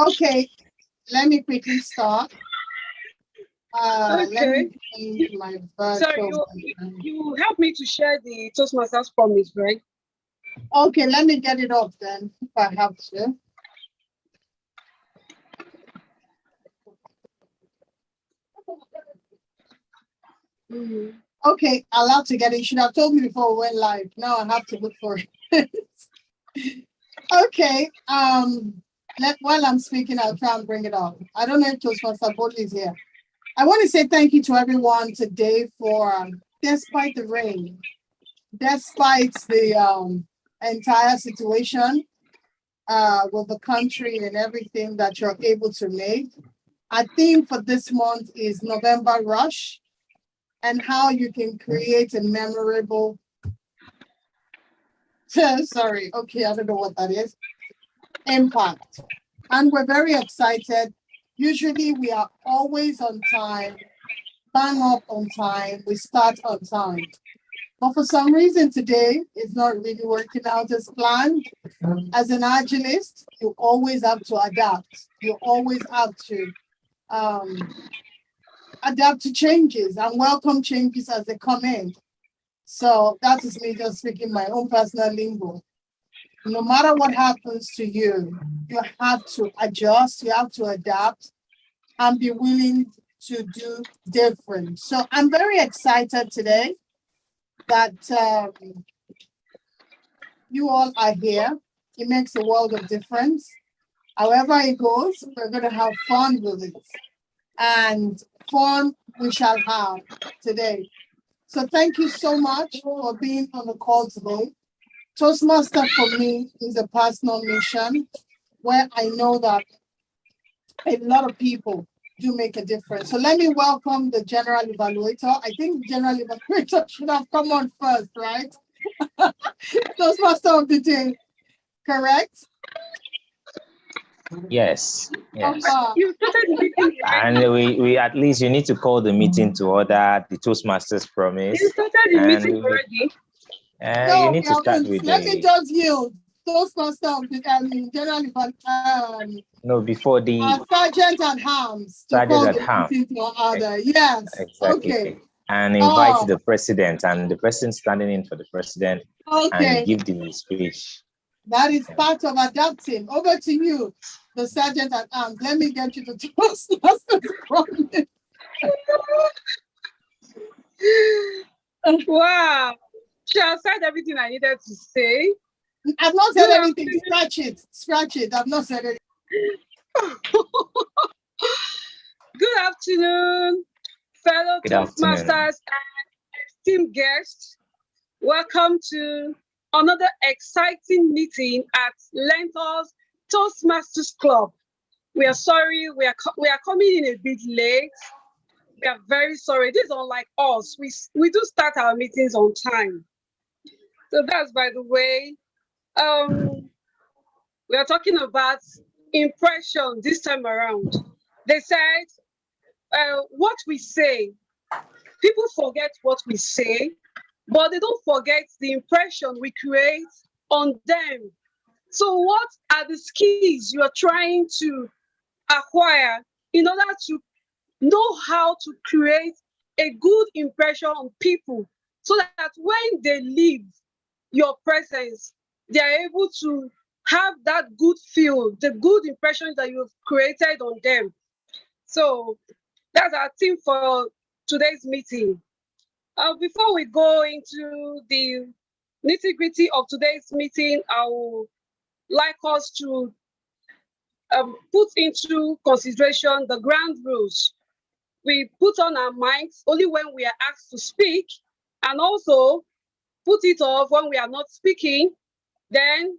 Okay, let me quickly start. Okay. Let me change my virtual. So you help me to share the Toastmasters Promise, right? Okay, let me get it up then, if I have to. Okay, allowed to get it. You should have told me before we went live. Now I have to look for it. Okay, while I'm speaking, I'll try and bring it up. I don't know if Toastmaster Bodley is here. I want to say thank you to everyone today for, despite the rain, despite the entire situation with the country and everything that you're able to make. Our theme for this month is November Rush and how you can create a memorable, sorry, okay, I don't know what that is, impact. And we're very excited. Usually we are always on time, bang up on time, we start on time. But for some reason today, it's not really working out as planned. As an agilist, you always have to adapt. You always have to adapt to changes and welcome changes as they come in. So that is me just speaking my own personal lingo. No matter what happens to you, you have to adjust, you have to adapt and be willing to do different. So I'm very excited today that you all are here. It makes a world of difference. However it goes, we're going to have fun with it. And fun we shall have today. So thank you so much for being on the call today. Toastmaster for me is a personal mission where I know that a lot of people do make a difference. So let me welcome the General Evaluator. I think the General Evaluator should have come on first, right? Toastmaster of the day, correct? Yes, yes. You started the meeting, and we at least you need to call the meeting to order the Toastmasters Promise. You started the meeting already. No, you need to start with let me just yield. Toastmaster of the General no, before the Sergeant at Arms to Sergeant call at the Arms. meeting to order. Yes. Exactly. Okay. And invite the president and the person standing in for the president okay. and give the speech. That is part of adapting. Over to you, the Sergeant at Arms. Let me get you to Toastmasters Promise. Wow. She has said everything I needed to say. I've not said anything. Scratch it. Scratch it. I've not said anything. Good afternoon, fellow Toastmasters and esteemed guests. Welcome to another exciting meeting at Learntor's Toastmasters Club. We are sorry, we are coming in a bit late. We are very sorry. This is unlike us. We do start our meetings on time. So that's by the way. We are talking about impression this time around. They said what we say, people forget what we say, but they don't forget the impression we create on them. So what are the skills you are trying to acquire in order to know how to create a good impression on people so that when they leave your presence, they are able to have that good feel, the good impressions that you've created on them. So that's our theme for today's meeting. Before we go into the nitty-gritty of today's meeting, I would like us to put into consideration the ground rules. We put on our mics only when we are asked to speak, and also put it off when we are not speaking. Then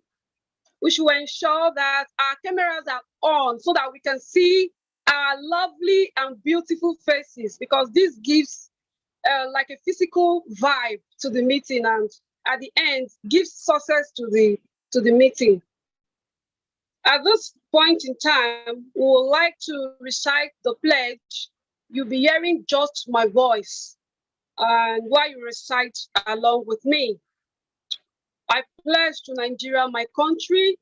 we should ensure that our cameras are on so that we can see our lovely and beautiful faces, because this gives like a physical vibe to the meeting, and at the end gives success to the meeting. At this point in time, we would like to recite the pledge. You'll be hearing just my voice, and while you recite along with me. I pledge to Nigeria, my country,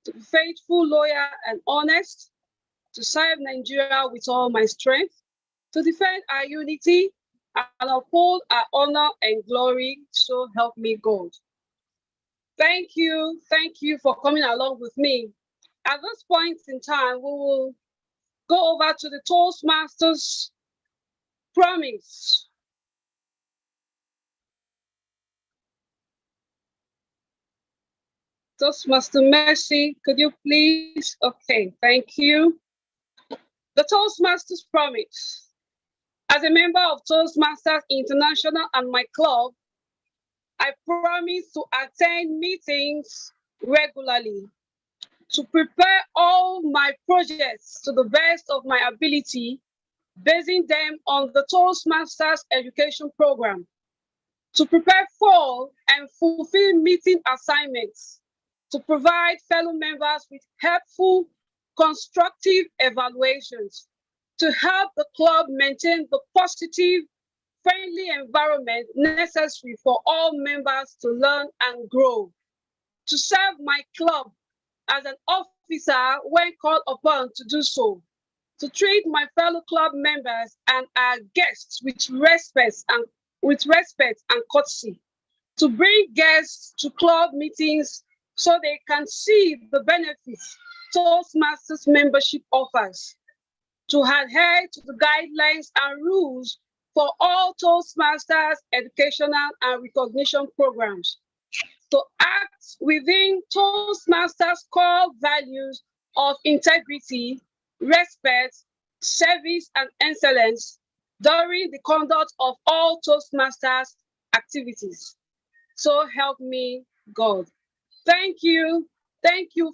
to be faithful, loyal, and honest, to serve Nigeria with all my strength, to defend our unity and uphold our honor and glory. So help me God. Thank you for coming along with me. At this point in time, we will go over to the Toastmasters Promise. Toastmaster Mercy, could you please? Okay, thank you. The Toastmasters Promise. As a member of Toastmasters International and my club, I promise to attend meetings regularly, to prepare all my projects to the best of my ability, basing them on the Toastmasters education program, to prepare for and fulfill meeting assignments, to provide fellow members with helpful, constructive evaluations, to help the club maintain the positive, friendly environment necessary for all members to learn and grow, to serve my club as an officer when called upon to do so, to treat my fellow club members and our guests with respect and courtesy, to bring guests to club meetings so they can see the benefits Toastmasters membership offers, to adhere to the guidelines and rules for all Toastmasters educational and recognition programs, to act within Toastmasters' core values of integrity, respect, service, and excellence during the conduct of all Toastmasters activities. So help me God. Thank you,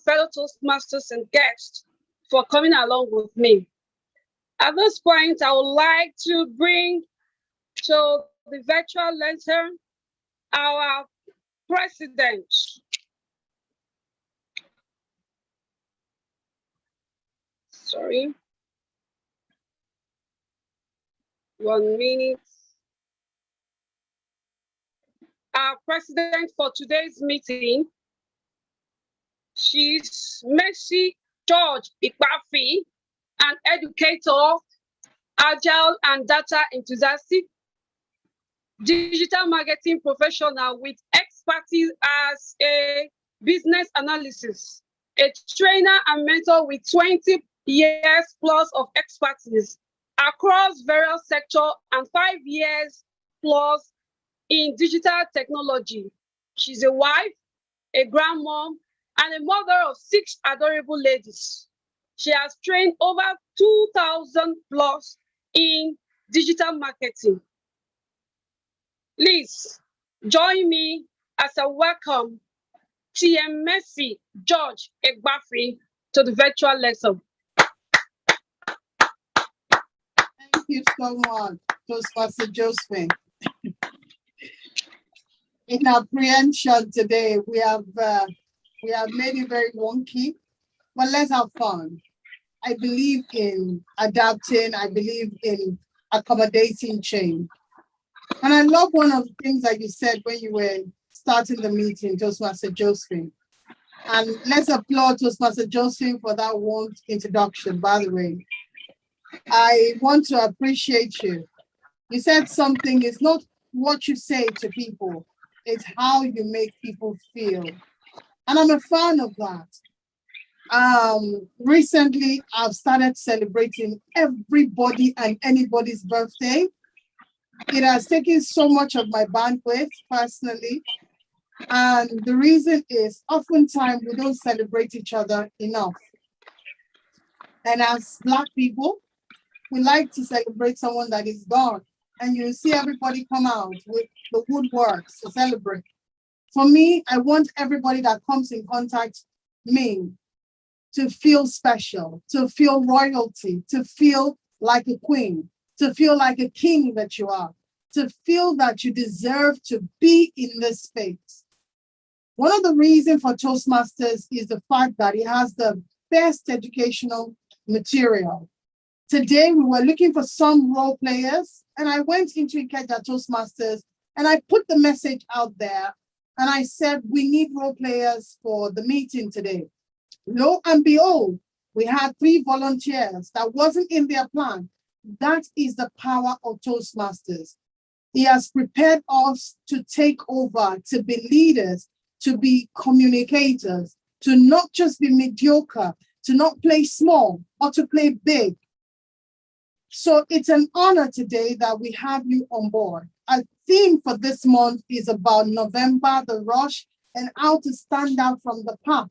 fellow Toastmasters and guests, for coming along with me. At this point, I would like to bring to the virtual lecture our president. Sorry. 1 minute. Our president for today's meeting, she's Mercy George-Igbafe, an educator, Agile and Data Enthusiast, digital marketing professional with expertise as a business analyst, a trainer and mentor with 20 years plus of expertise across various sectors and 5 years plus in digital technology. She's a wife, a grandmom, and a mother of 6 adorable ladies. She has trained over 2,000 plus in digital marketing. Please join me as I welcome TM Mercy George-Igbafe to the virtual lesson. Thank you so much, Toastmaster Josephine. In our preemption today, we have made it very wonky, but let's have fun. I believe in adapting. I believe in accommodating change. And I love one of the things that you said when you were starting the meeting, Toastmaster Josephine. And let's applaud Toastmaster Josephine for that warm introduction, by the way. I want to appreciate you. You said something, it's not what you say to people, it's how you make people feel. And I'm a fan of that. Recently, I've started celebrating everybody and anybody's birthday. It has taken so much of my bandwidth personally. And the reason is oftentimes we don't celebrate each other enough. And as Black people, we like to celebrate someone that is gone. And you see everybody come out with the woodworks to celebrate. For me, I want everybody that comes in contact with me to feel special, to feel royalty, to feel like a queen, to feel like a king that you are, to feel that you deserve to be in this space. One of the reasons for Toastmasters is the fact that it has the best educational material. Today, we were looking for some role players, and I went into Ikeja Toastmasters, and I put the message out there And I said, we need role players for the meeting today. Lo and behold, we had 3 volunteers that wasn't in their plan. That is the power of Toastmasters. He has prepared us to take over, to be leaders, to be communicators, to not just be mediocre, to not play small, or to play big. So it's an honor today that we have you on board. Our theme for this month is about November, the rush, and how to stand out from the pack.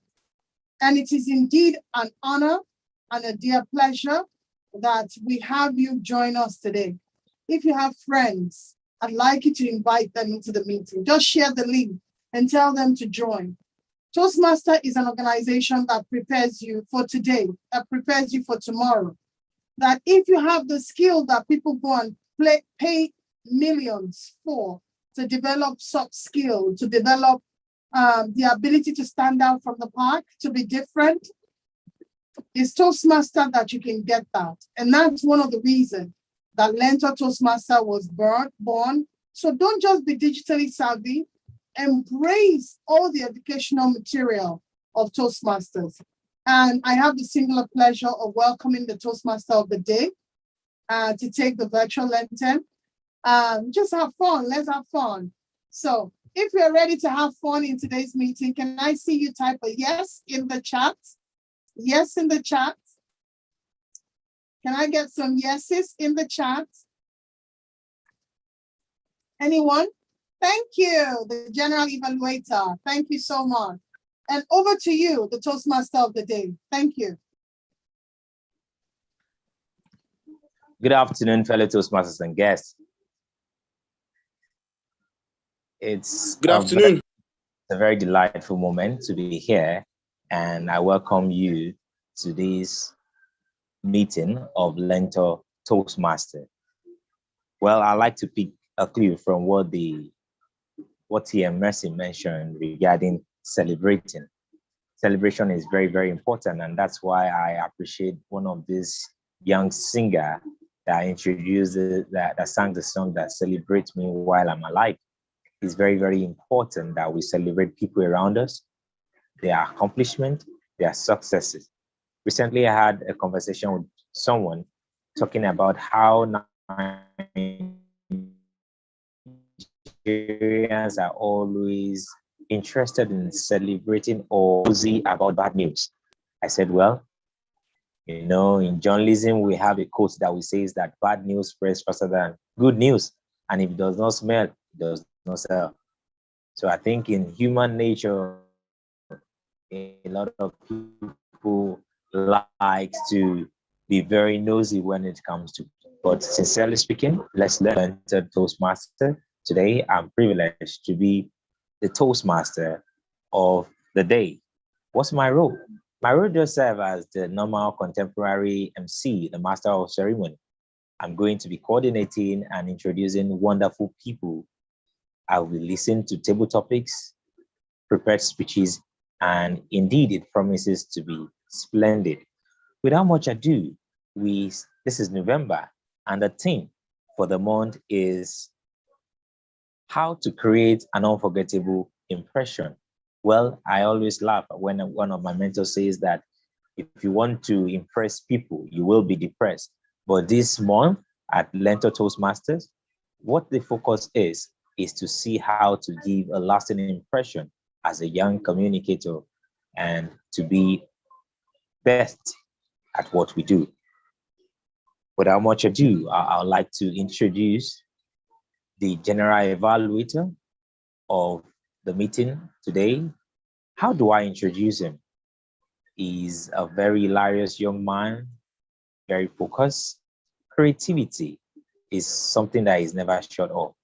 And it is indeed an honor and a dear pleasure that we have you join us today. If you have friends, I'd like you to invite them into the meeting. Just share the link and tell them to join. Toastmaster is an organization that prepares you for today, that prepares you for tomorrow. That if you have the skill that people go and pay millions for, to develop soft skill, to develop the ability to stand out from the pack, to be different, it's Toastmaster that you can get that. And that's one of the reasons that Learntor Toastmaster was born. So don't just be digitally savvy, embrace all the educational material of Toastmasters. And I have the singular pleasure of welcoming the Toastmaster of the day to take the virtual lantern. Just have fun, let's have fun. So if you're ready to have fun in today's meeting, can I see you type a yes in the chat? Yes in the chat. Can I get some yeses in the chat? Anyone? Thank you, the General Evaluator. Thank you so much. And over to you, the Toastmaster of the day. Thank you. Good afternoon, fellow Toastmasters and guests. It's Good afternoon. A very delightful moment to be here, and I welcome you to this meeting of Learntor Toastmaster. Well, I like to pick a clue from what TM Mercy mentioned regarding celebrating. Celebration is very, very important, and that's why I appreciate one of these young singer that introduced that sang the song that celebrates me while I'm alive. It's very, very important that we celebrate people around us, their accomplishment, their successes. Recently, I had a conversation with someone talking about how Nigerians are always interested in celebrating or cozy about bad news. I said, well, you know, in journalism, we have a quote that we say is that bad news spreads faster than good news. And if it does not smell, it does not sell. So I think in human nature, a lot of people like to be very nosy when it comes to, but sincerely speaking, let's learn to Toastmaster. Today, I'm privileged to be the Toastmaster of the day. What's my role? My role just serves as the normal contemporary MC, the master of ceremony. I'm going to be coordinating and introducing wonderful people. I will listen to table topics, prepared speeches, and indeed it promises to be splendid. Without much ado, this is November, and the theme for the month is how to create an unforgettable impression. Well, I always laugh when one of my mentors says that if you want to impress people, you will be depressed. But this month at Learntor Toastmasters, what the focus is to see how to give a lasting impression as a young communicator and to be best at what we do. Without much ado, I would like to introduce the general evaluator of the meeting today. How do I introduce him? He's a very hilarious young man, very focused. Creativity is something that is never short of.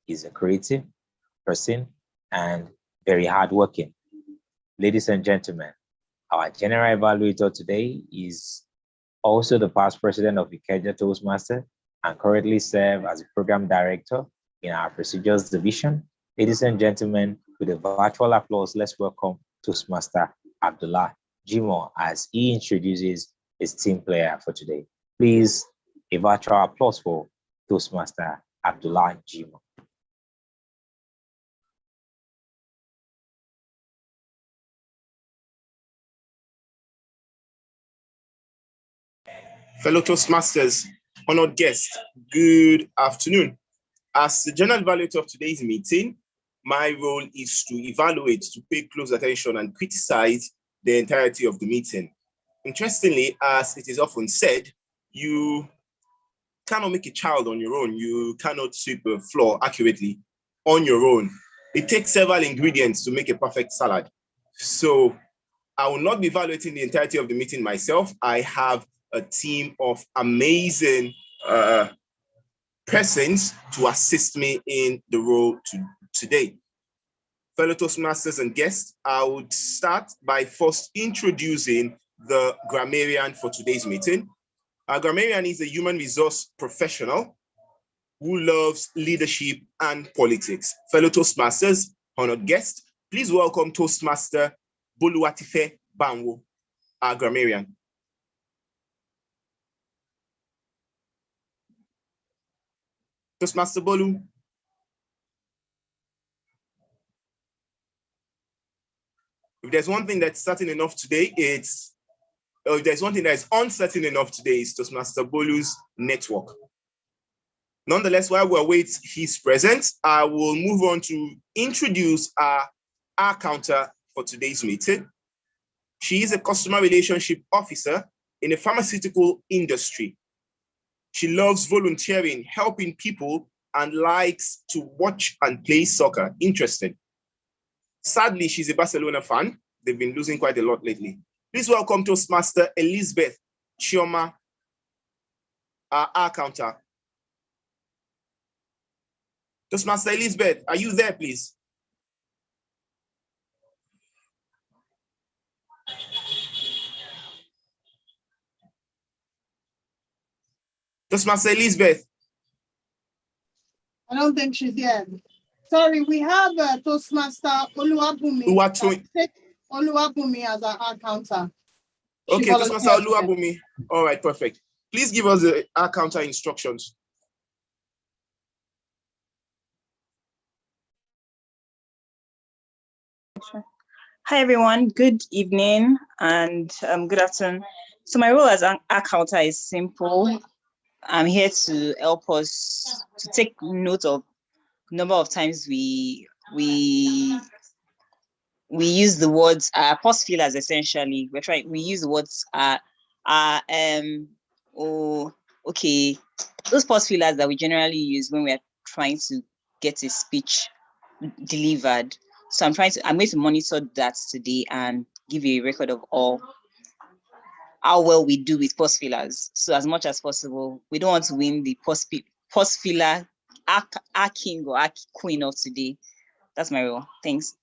He's a creative person and very hardworking. Ladies and gentlemen, our general evaluator today is also the past president of Ikeja Toastmaster and currently serves as a program director in our procedures division. Ladies and gentlemen, with a virtual applause, let's welcome Toastmaster Abdullah Jimoh as he introduces his team player for today. Please, a virtual applause for Toastmaster Abdullah Jimoh. Fellow Toastmasters, honored guests, good afternoon. As the general evaluator of today's meeting, my role is to evaluate, to pay close attention and criticize the entirety of the meeting. Interestingly, as it is often said, you cannot make a child on your own. You cannot sweep a floor accurately on your own. It takes several ingredients to make a perfect salad. So I will not be evaluating the entirety of the meeting myself. I have a team of amazing persons to assist me in the role today. Fellow Toastmasters and guests, I would start by first introducing the grammarian for today's meeting. A grammarian is a human resource professional who loves leadership and politics. Fellow Toastmasters, honored guests, please welcome Toastmaster Boluwatife Banwo, our grammarian. Toastmaster Bolu. If there's one thing that's certain enough today, if there's one thing that is uncertain enough today, it's Toastmaster Bolu's network. Nonetheless, while we await his presence, I will move on to introduce our counter for today's meeting. She is a customer relationship officer in the pharmaceutical industry. She loves volunteering, helping people, and likes to watch and play soccer. Interesting. Sadly, she's a Barcelona fan. They've been losing quite a lot lately. Please welcome Toastmaster Elizabeth Chioma, our counter. Toastmaster Elizabeth, are you there, please? Toastmaster Elizabeth. I don't think she's here. Sorry, we have Toastmaster Oluwabumi. Oluwabumi as our counter. Okay, Toastmaster Oluwabumi. All right, perfect. Please give us the counter instructions. Hi everyone, good evening and good afternoon. So my role as an counter is simple. I'm here to help us to take note of number of times we use the words pause fillers. Essentially we use the words okay, those pause fillers that we generally use when we're trying to get a speech delivered. So I'm going to monitor that today and give you a record of how well we do with pause fillers. So as much as possible, we don't want to win the pause filler our king or our queen of today. That's my role. Thanks.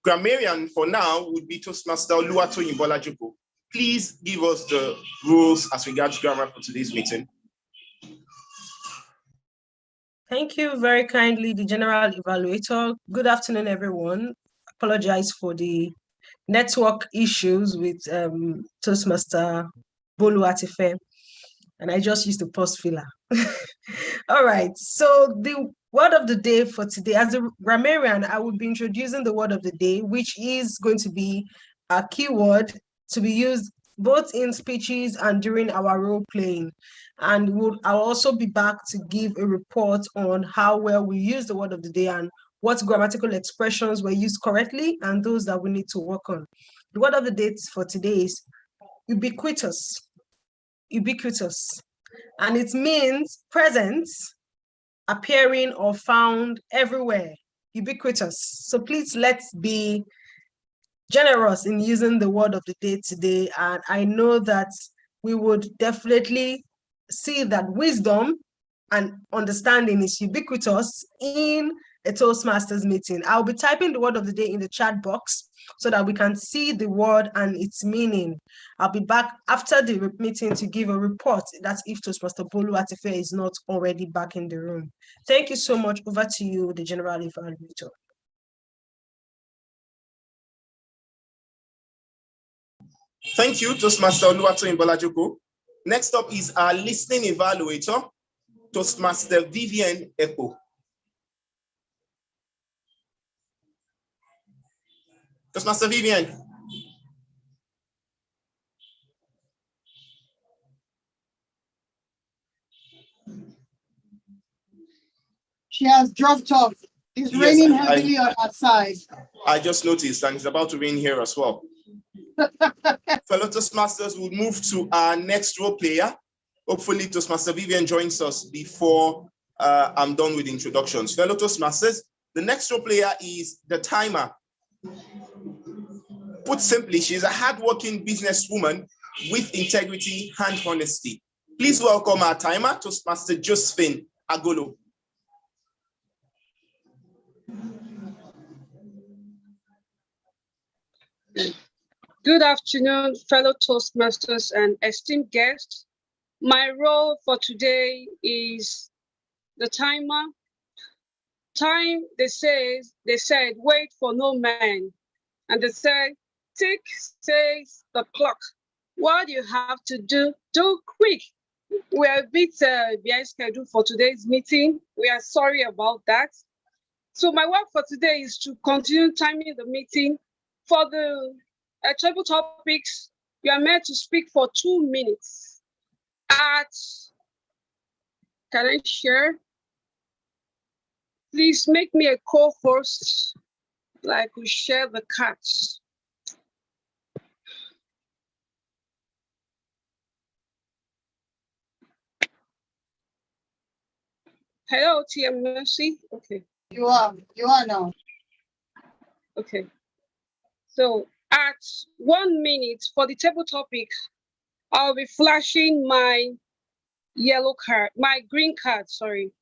Grammarian for now would be Toastmaster Oluwatoyin Bolajupo. Please give us the rules as regards grammar for today's meeting. Thank you very kindly, the General Evaluator. Good afternoon, everyone. Apologize for the network issues with Toastmaster Boluwatife, and I just used the pause filler. All right, so the word of the day for today, as a grammarian, I will be introducing the word of the day, which is going to be a keyword to be used both in speeches and during our role playing. And I'll also be back to give a report on how well we use the word of the day and what grammatical expressions were used correctly and those that we need to work on. The word of the day for today is ubiquitous. Ubiquitous. And it means present, appearing or found everywhere. Ubiquitous. So please let's be generous in using the word of the day today. And I know that we would definitely see that wisdom and understanding is ubiquitous in a Toastmasters meeting. I'll be typing the word of the day in the chat box so that we can see the word and its meaning. I'll be back after the meeting to give a report. That's if Toastmaster Boluwatife is not already back in the room. Thank you so much. Over to you, the General Evaluator. Thank you, Toastmaster Oluwatoyin Bolajupo. Next up is our listening evaluator, Toastmaster Vivian Epo. Toastmaster Vivian. She has dropped off. It's Yes, raining heavily on her side. I just noticed, and it's about to rain here as well. Fellow Toastmasters, will move to our next role player. Hopefully, Toastmaster Vivian joins us before I'm done with introductions. Fellow Toastmasters, the next role player is the timer. Put simply, she's a hardworking businesswoman with integrity and honesty. Please welcome our timer, Toastmaster Josephine Agolo. Good afternoon, fellow Toastmasters and esteemed guests. My role for today is the timer. Time, they said, wait for no man. And they said, tick says the clock. What you have to do quick. We are a bit behind schedule for today's meeting. We are sorry about that. So my work for today is to continue timing the meeting. For the table topics, you are meant to speak for 2 minutes. Can I share? Please make me a co-host, like we share the cards. Hello, TM Mercy. Okay. You are now. Okay. So at 1 minute for the table topic, I'll be flashing my yellow card, my green card, sorry.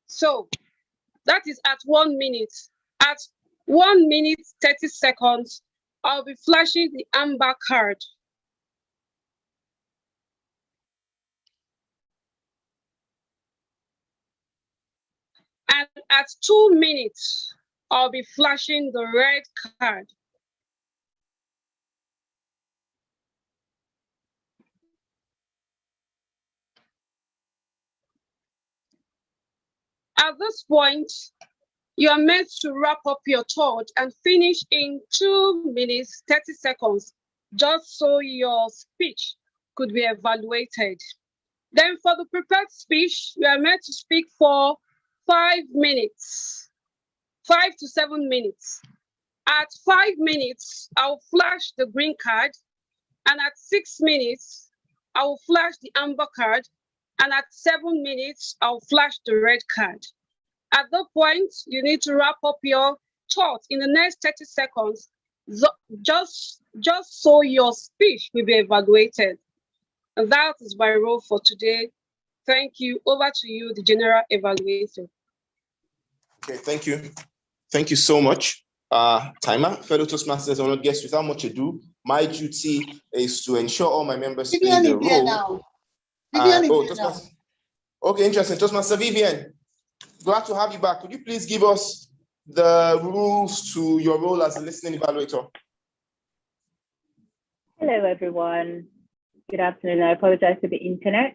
So that is at 1 minute. At 1 minute, 30 seconds, I'll be flashing the amber card. And at 2 minutes, I'll be flashing the red card. At this point, you are meant to wrap up your thought and finish in 2 minutes, 30 seconds, just so your speech could be evaluated. Then for the prepared speech, you are meant to speak for 5 minutes, 5 to 7 minutes. At 5 minutes, I'll flash the green card. And at 6 minutes, I will flash the amber card. And at 7 minutes, I'll flash the red card. At that point, you need to wrap up your thought in the next 30 seconds, just so your speech will be evaluated. And that is my role for today. Thank you. Over to you, the General Evaluator. Okay, thank you. Thank you so much, timer. Fellow Toastmasters, I want to guess without much ado, my duty is to ensure all my members play their role. Okay, interesting. Toastmaster Vivian, glad to have you back. Could you please give us the rules to your role as a listening evaluator? Hello, everyone. Good afternoon. I apologize for the internet.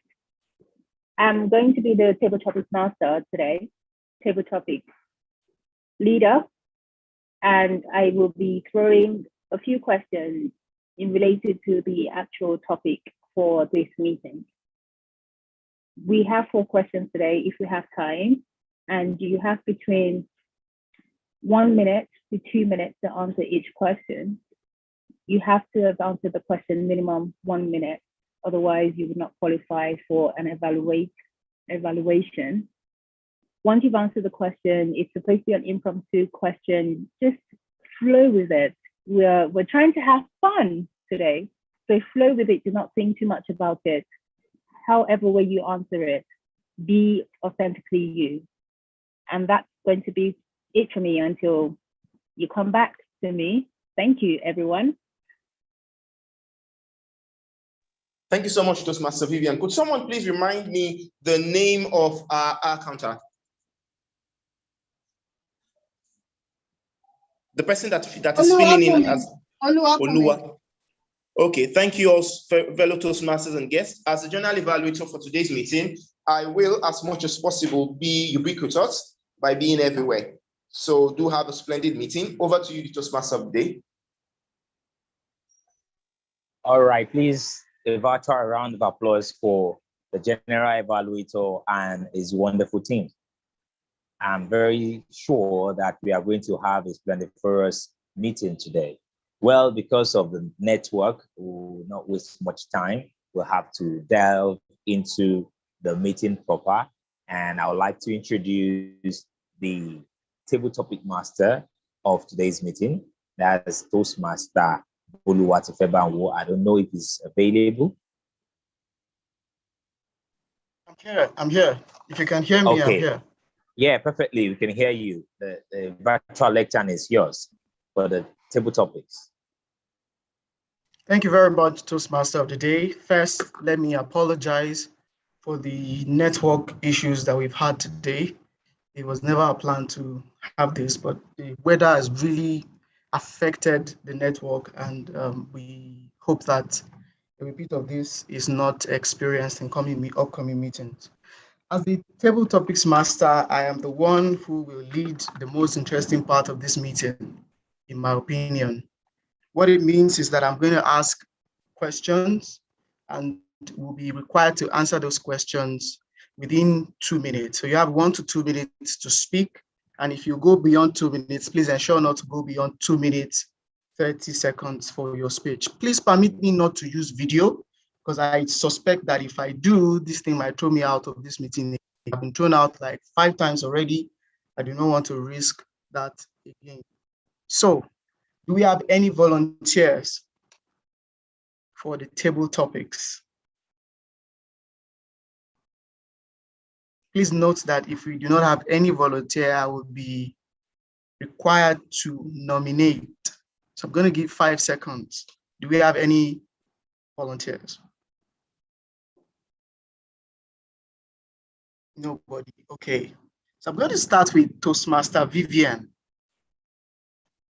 I'm going to be the table topic master today, table topic leader, and I will be throwing a few questions in related to the actual topic for this meeting. We have 4 questions today if we have time, and you have between 1 minute to 2 minutes to answer each question. You have to have answered the question minimum 1 minute, otherwise you would not qualify for an evaluation. Once you've answered the question, it's supposed to be an impromptu question, just flow with it. We're trying to have fun today, so flow with it, do not think too much about it. However way you answer it, be authentically you. And that's going to be it for me until you come back to me. Thank you, everyone. Thank you so much, Toastmaster Vivian. Could someone please remind me the name of our counter? The person that is filling in as Oluwa. Okay, thank you all, fellow Toastmasters and guests. As the general evaluator for today's meeting, I will, as much as possible, be ubiquitous by being everywhere. So do have a splendid meeting. Over to you, the Toastmaster of the day. All right, please, a virtual round of applause for the general evaluator and his wonderful team. I'm very sure that we are going to have a splendiferous meeting today. Well, because of the network, we will not waste much time. We'll have to delve into the meeting proper. And I would like to introduce the table topic master of today's meeting. That's Toastmaster Oluwatofebanwo. I don't know if he's available. I'm here. If you can hear me, okay. I'm here. Yeah, perfectly. We can hear you. The virtual lecture is yours for the table topics. Thank you very much, Toastmaster of the day. First, let me apologize for the network issues that we've had today. It was never a plan to have this, but the weather has really affected the network, and we hope that a repeat of this is not experienced in upcoming meetings. As the table topics master, I am the one who will lead the most interesting part of this meeting, in my opinion. What it means is that I'm going to ask questions and will be required to answer those questions within 2 minutes. So you have 1 to 2 minutes to speak. And if you go beyond 2 minutes, please ensure not to go beyond 2 minutes, 30 seconds for your speech. Please permit me not to use video, because I suspect that if I do, this thing might throw me out of this meeting. I've been thrown out like 5 times already. I do not want to risk that again. So, do we have any volunteers for the table topics? Please note that if we do not have any volunteer, I will be required to nominate. So I'm going to give 5 seconds. Do we have any volunteers? Nobody. Okay. So I'm going to start with Toastmaster Vivian.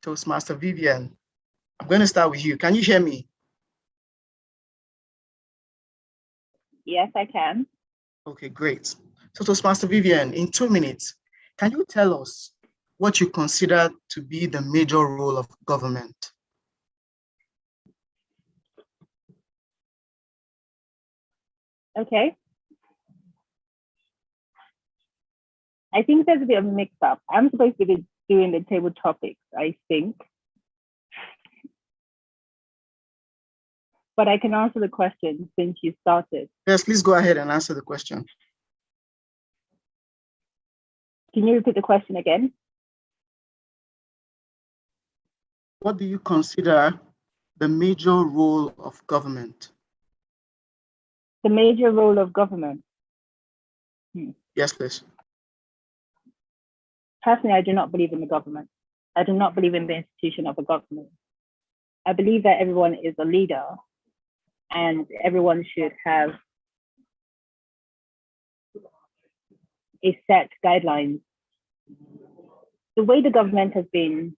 Toastmaster Vivian, I'm going to start with you. Can you hear me? Yes, I can. Okay, great. So Toastmaster Vivian, in 2 minutes, can you tell us what you consider to be the major role of government? Okay. I think there's a bit of a mix-up. I'm supposed to be doing the table topics, I think. But I can answer the question since you started. Yes, please go ahead and answer the question. Can you repeat the question again? What do you consider the major role of government? The major role of government. Yes, please. Personally, I do not believe in the government. I do not believe in the institution of the government. I believe that everyone is a leader and everyone should have a set guidelines. The way the government has been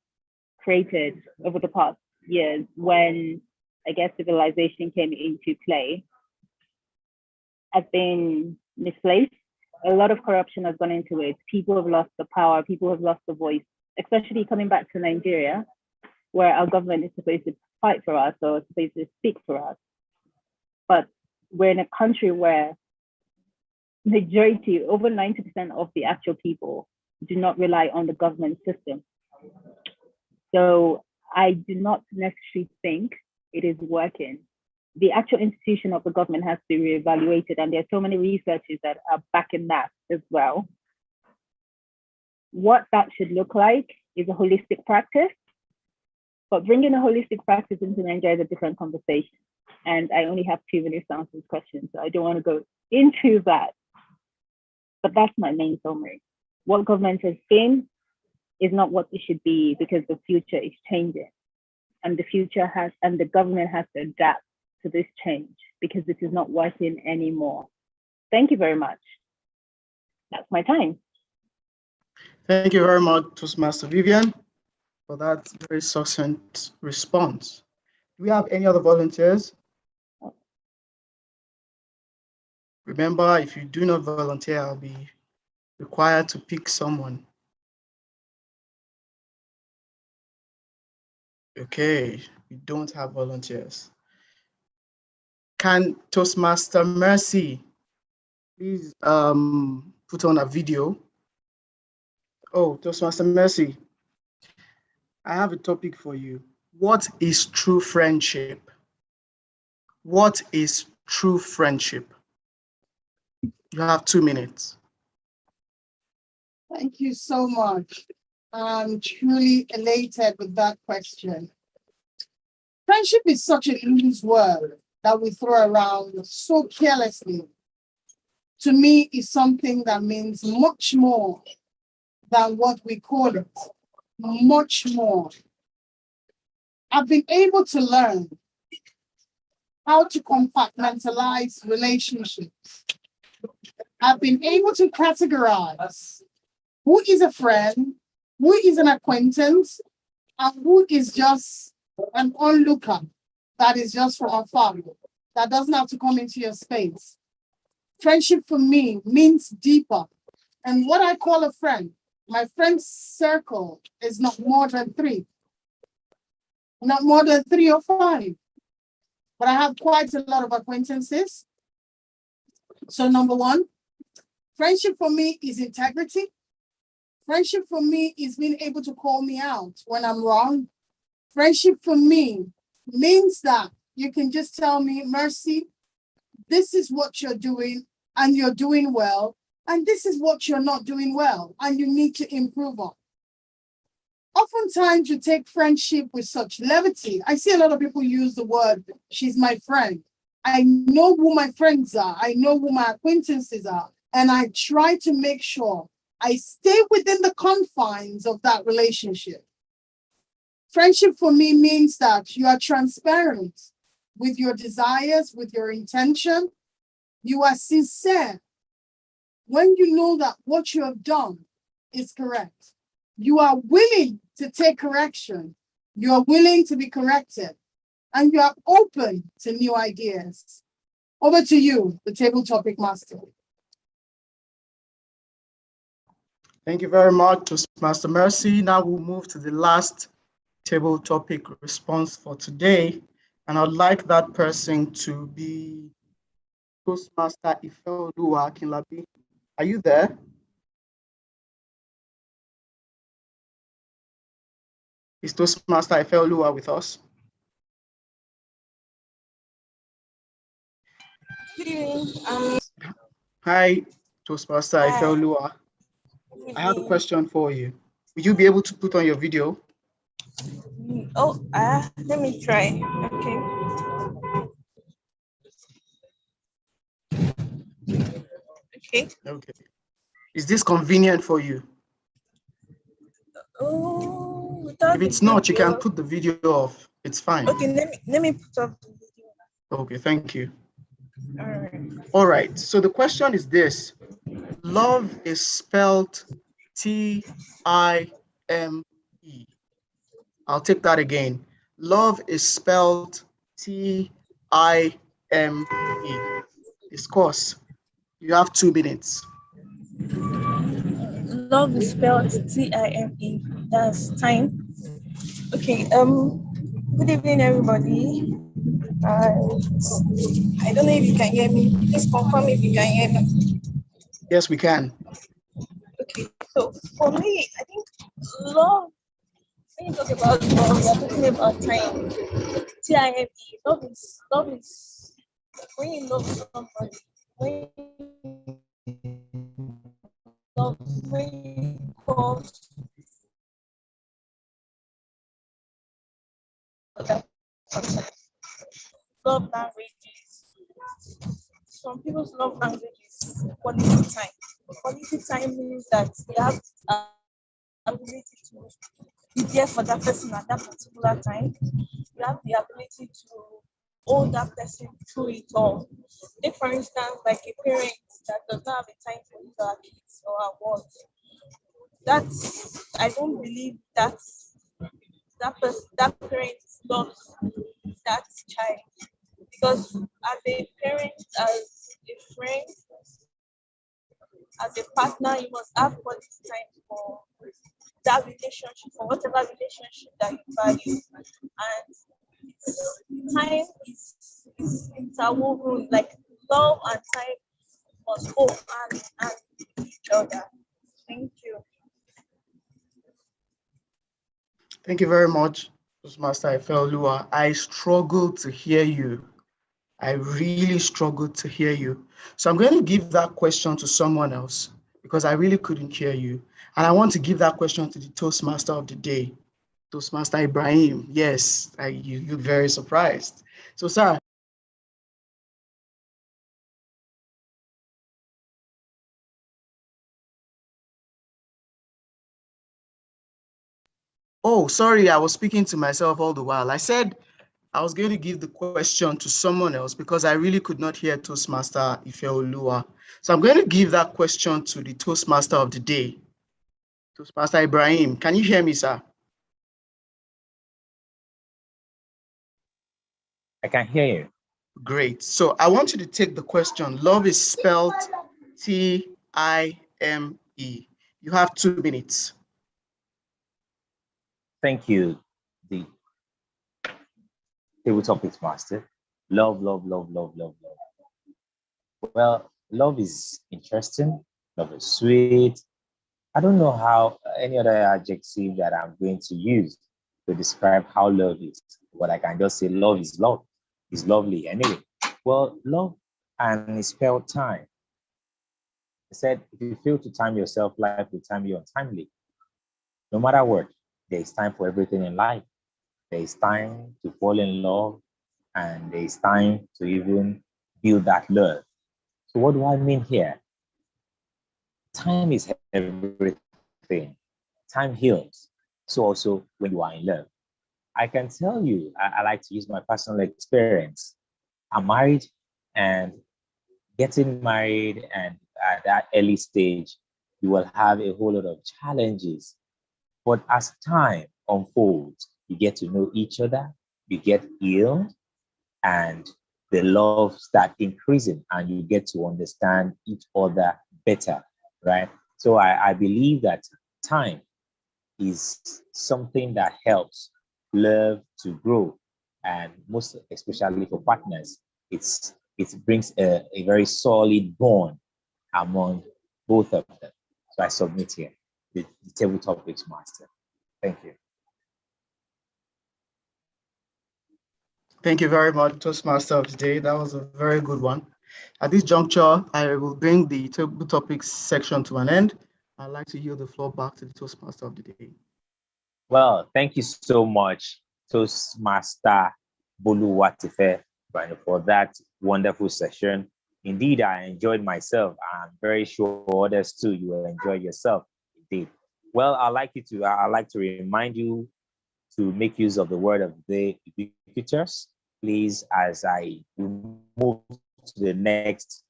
created over the past years, when I guess civilization came into play, has been misplaced. A lot of corruption has gone into it. People have lost the power, people have lost the voice, especially coming back to Nigeria, where our government is supposed to fight for us or supposed to speak for us. But we're in a country where majority, over 90% of the actual people do not rely on the government system. So I do not necessarily think it is working. The actual institution of the government has to be reevaluated, and there are so many researchers that are backing that as well. What that should look like is a holistic practice, but bringing a holistic practice into Nigeria is a different conversation. And I only have 2 minutes to answer this question, so I don't want to go into that. But that's my main summary. What government has been is not what it should be, because the future is changing, and the government has to adapt to this change because this is not working anymore. Thank you very much. That's my time. Thank you very much, Toastmaster Vivian, for that very succinct response. Do we have any other volunteers? Remember, if you do not volunteer, I'll be required to pick someone. Okay, we don't have volunteers. Can Toastmaster Mercy please put on a video? Oh, Toastmaster Mercy, I have a topic for you. What is true friendship? What is true friendship? You have 2 minutes. Thank you so much. I'm truly elated with that question. Friendship is such a loose word that we throw around so carelessly. To me, it's something that means much more than what we call it. Much more. I've been able to learn how to compartmentalize relationships. I've been able to categorize who is a friend, who is an acquaintance, and who is just an onlooker that is just from afar, that doesn't have to come into your space. Friendship for me means deeper. And what I call a friend, my friend circle is not more than 3. Not more than 3 or 5. But I have quite a lot of acquaintances. So number 1, friendship for me is integrity. Friendship for me is being able to call me out when I'm wrong. Friendship for me means that you can just tell me, Mercy, this is what you're doing and you're doing well, and this is what you're not doing well and you need to improve on. Oftentimes you take friendship with such levity. I see a lot of people use the word, she's my friend. I know who my friends are. I know who my acquaintances are. And I try to make sure I stay within the confines of that relationship. Friendship for me means that you are transparent with your desires, with your intention. You are sincere when you know that what you have done is correct. You are willing to take correction. You are willing to be corrected. And you are open to new ideas. Over to you, the table topic master. Thank you very much, Toastmaster Mercy. Now we'll move to the last table topic response for today. And I'd like that person to be Toastmaster Ifeoluwa Akinlabi. Are you there? Is Toastmaster Ifeoluwa with us? Hi, Toastmaster Ifeoluwa. I have a question for you. Will you be able to put on your video? Oh, let me try. Okay. Okay. Okay. Is this convenient for you? Oh, If it's not, you can put the video off. It's fine. Okay, let me put up the video. Okay, thank you. All right. All right. So the question is this: love is spelled T-I-M-E. I'll take that again. Love is spelled T-I-M-E. Discuss. You have 2 minutes. Love is spelled T-I-M-E. That's time. Okay. Good evening, everybody. I don't know if you can hear me. Please confirm if you can hear me. Yes, we can. Okay. So for me, I think love. When you talk about love, you're talking about time. T-I-M-E. Love is when you love somebody. When you call that person. Love languages. Some people's love language is quality time. Quality time means that you have ability to be there for that person at that particular time. You have the ability to hold that person through it all. Take for instance, like a parent that does not have the time to use our kids or our work. I don't believe that parent loves that child, because as a parent, as a friend, as a partner, you must have quality time that relationship or whatever relationship that you value. And time is interwoven, like love and time must go hand in hand with each other. Thank you. Thank you very much, Toastmaster Ifelua. I struggled to hear you. I really struggled to hear you. So I'm going to give that question to someone else because I really couldn't hear you. And I want to give that question to the Toastmaster of the day, Toastmaster Ibrahim. Yes, you look very surprised. So, sir. Oh, sorry, I was speaking to myself all the while. I said I was going to give the question to someone else because I really could not hear Toastmaster Ifeoluwa. So I'm going to give that question to the Toastmaster of the day, Toastmaster Ibrahim. Can you hear me, sir? I can hear you. Great. So I want you to take the question. Love is spelled Time. You have 2 minutes. Thank you, the table topics master. Love, love, love, love, love, love. Well, love is interesting. Love is sweet. I don't know how any other adjective that I'm going to use to describe how love is, but I can just say love is love. It's lovely anyway. Well, love and it's spelled time. I said, if you fail to time yourself, life will time you untimely. No matter what, there is time for everything in life. There is time to fall in love, and there is time to even build that love. So what do I mean here? Time is everything. Time heals. So also when you are in love. I can tell you, I like to use my personal experience. I'm married, and getting married and at that early stage, you will have a whole lot of challenges. But as time unfolds, you get to know each other, you get healed, and the love start increasing, and you get to understand each other better, right? So I believe that time is something that helps love to grow, and most especially for partners, it brings a very solid bond among both of them. So I submit here the table topics master. Thank you. Thank you very much, Toastmaster of the day. That was a very good one. At this juncture, I will bring the table topics section to an end. I'd like to yield the floor back to the Toastmaster of the day. Well, thank you so much, Toastmaster Boluwatife, for that wonderful session. Indeed, I enjoyed myself. I'm very sure others too, you will enjoy yourself. Indeed. Well, I'd like to remind you to make use of the word of the day, ubiquitous. Please, as I move to the next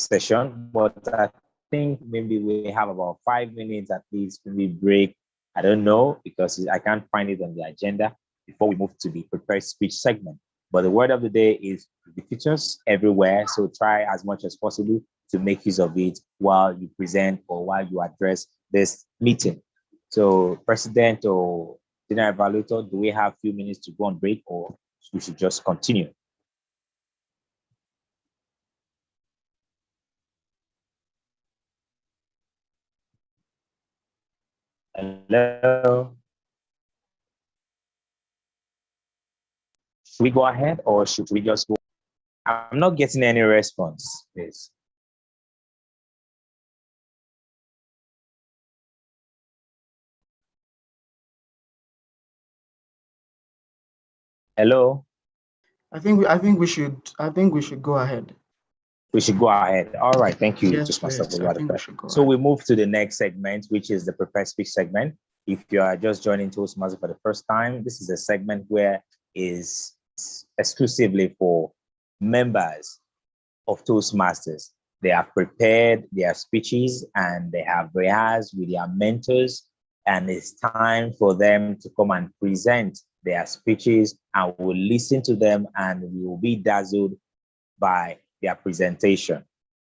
session, but I think maybe we have about 5 minutes at least, maybe break. I don't know, because I can't find it on the agenda before we move to the prepared speech segment. But the word of the day is ubiquitous everywhere. So try as much as possible to make use of it while you present or while you address this meeting. So President or General Evaluator, do we have a few minutes to go on break, or we should just continue? Hello? Should we go ahead, or should we just go? I'm not getting any response, please. Hello? I think we should go ahead. We should go ahead. All right, thank you. Yes, please. I think we should go So ahead. we move to the next segment, which is the prepared speech segment. If you are just joining Toastmasters for the first time, this is a segment where is exclusively for members of Toastmasters. They have prepared their speeches and they have rehearsed with their mentors, and it's time for them to come and present their speeches, and we'll listen to them and we will be dazzled by their presentation.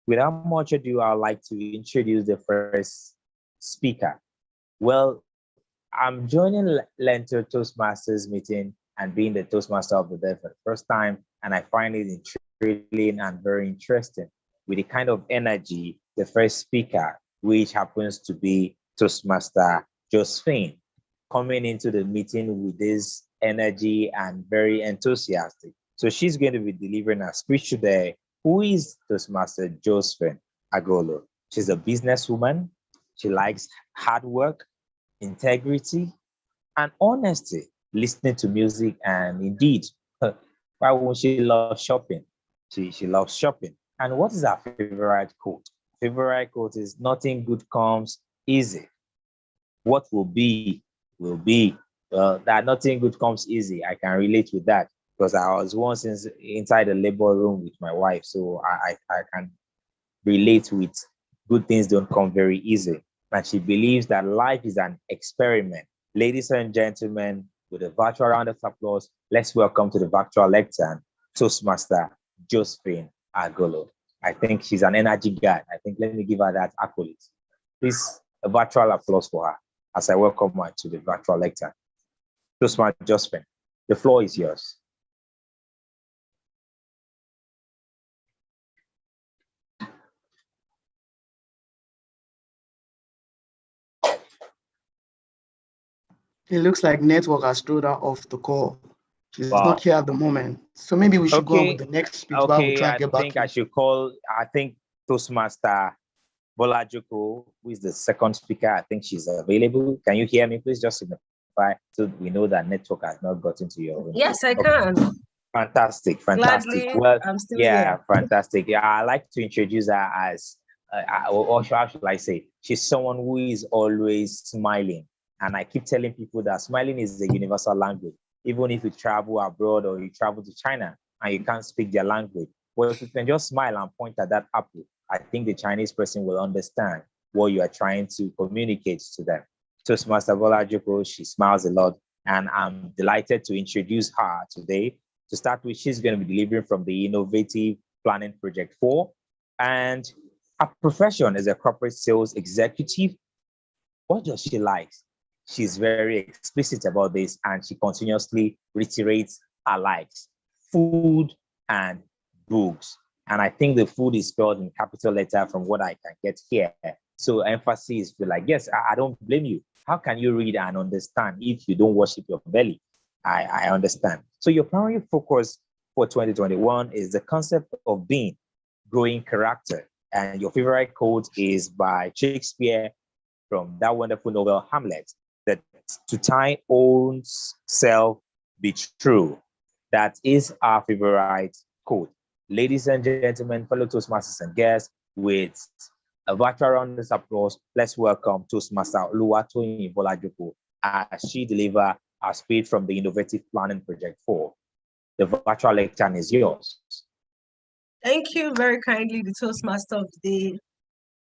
Without much ado, I'd like to introduce the first speaker. Well, I'm joining Learntor Toastmasters meeting and being the Toastmaster of the day for the first time, and I find it thrilling and very interesting with the kind of energy the first speaker, which happens to be Toastmaster Josephine, coming into the meeting with this energy and very enthusiastic. So she's going to be delivering a speech today. Who is Toastmaster Josephine Agolo? She's a businesswoman. She likes hard work, integrity, and honesty, listening to music, and indeed, why won't she love shopping? She loves shopping. And what is her favorite quote? Favorite quote is nothing good comes easy. What will be. Well, that nothing good comes easy. I can relate with that because I was once inside the labor room with my wife, so I can relate with good things don't come very easy. And she believes that life is an experiment. Ladies and gentlemen, with a virtual round of applause, let's welcome to the virtual lectern, Toastmaster Josephine Agolo. I think she's an energy guy. I think let me give her that accolade. Please, a virtual applause for her as I welcome her to the virtual lectern. Toastmaster Josephine, the floor is yours. It looks like network has thrown her off the call. She's Wow. not here at the moment. So maybe we should go on with the next speech while we Okay, try and I get back think to I should call, I think Toastmaster Bolajoko, who is the second speaker. I think she's available. Can you hear me? Please just signify so we know that network has not gotten to your room. Yes, I can. Fantastic, fantastic. Gladly, Well, I'm still yeah, here. fantastic. Yeah, I like to introduce her as, or how should I say, she's someone who is always smiling. And I keep telling people that smiling is a universal language. Even if you travel abroad or you travel to China and you can't speak their language, well, if you can just smile and point at that apple, I think the Chinese person will understand what you are trying to communicate to them. Toastmaster Bola Joko, she smiles a lot, and I'm delighted to introduce her today. To start with, she's going to be delivering from the Innovative Planning Project 4, and her profession is a corporate sales executive. What does she like? She's very explicit about this, and she continuously reiterates her likes: food and books. And I think the food is spelled in capital letter from what I can get here. So emphasis feel like, yes, I don't blame you. How can you read and understand if you don't worship your belly? I understand. So your primary focus for 2021 is the concept of being, growing character. And your favorite quote is by Shakespeare from that wonderful novel Hamlet, that to thine own self be true. That is our favorite quote. Ladies and gentlemen, fellow Toastmasters and guests, with a virtual round of applause, let's welcome Toastmaster Oluwatoyin Bolajoko as she delivers our speech from the Innovative Planning Project 4. The virtual lecture is yours. Thank you very kindly, the Toastmaster of the day.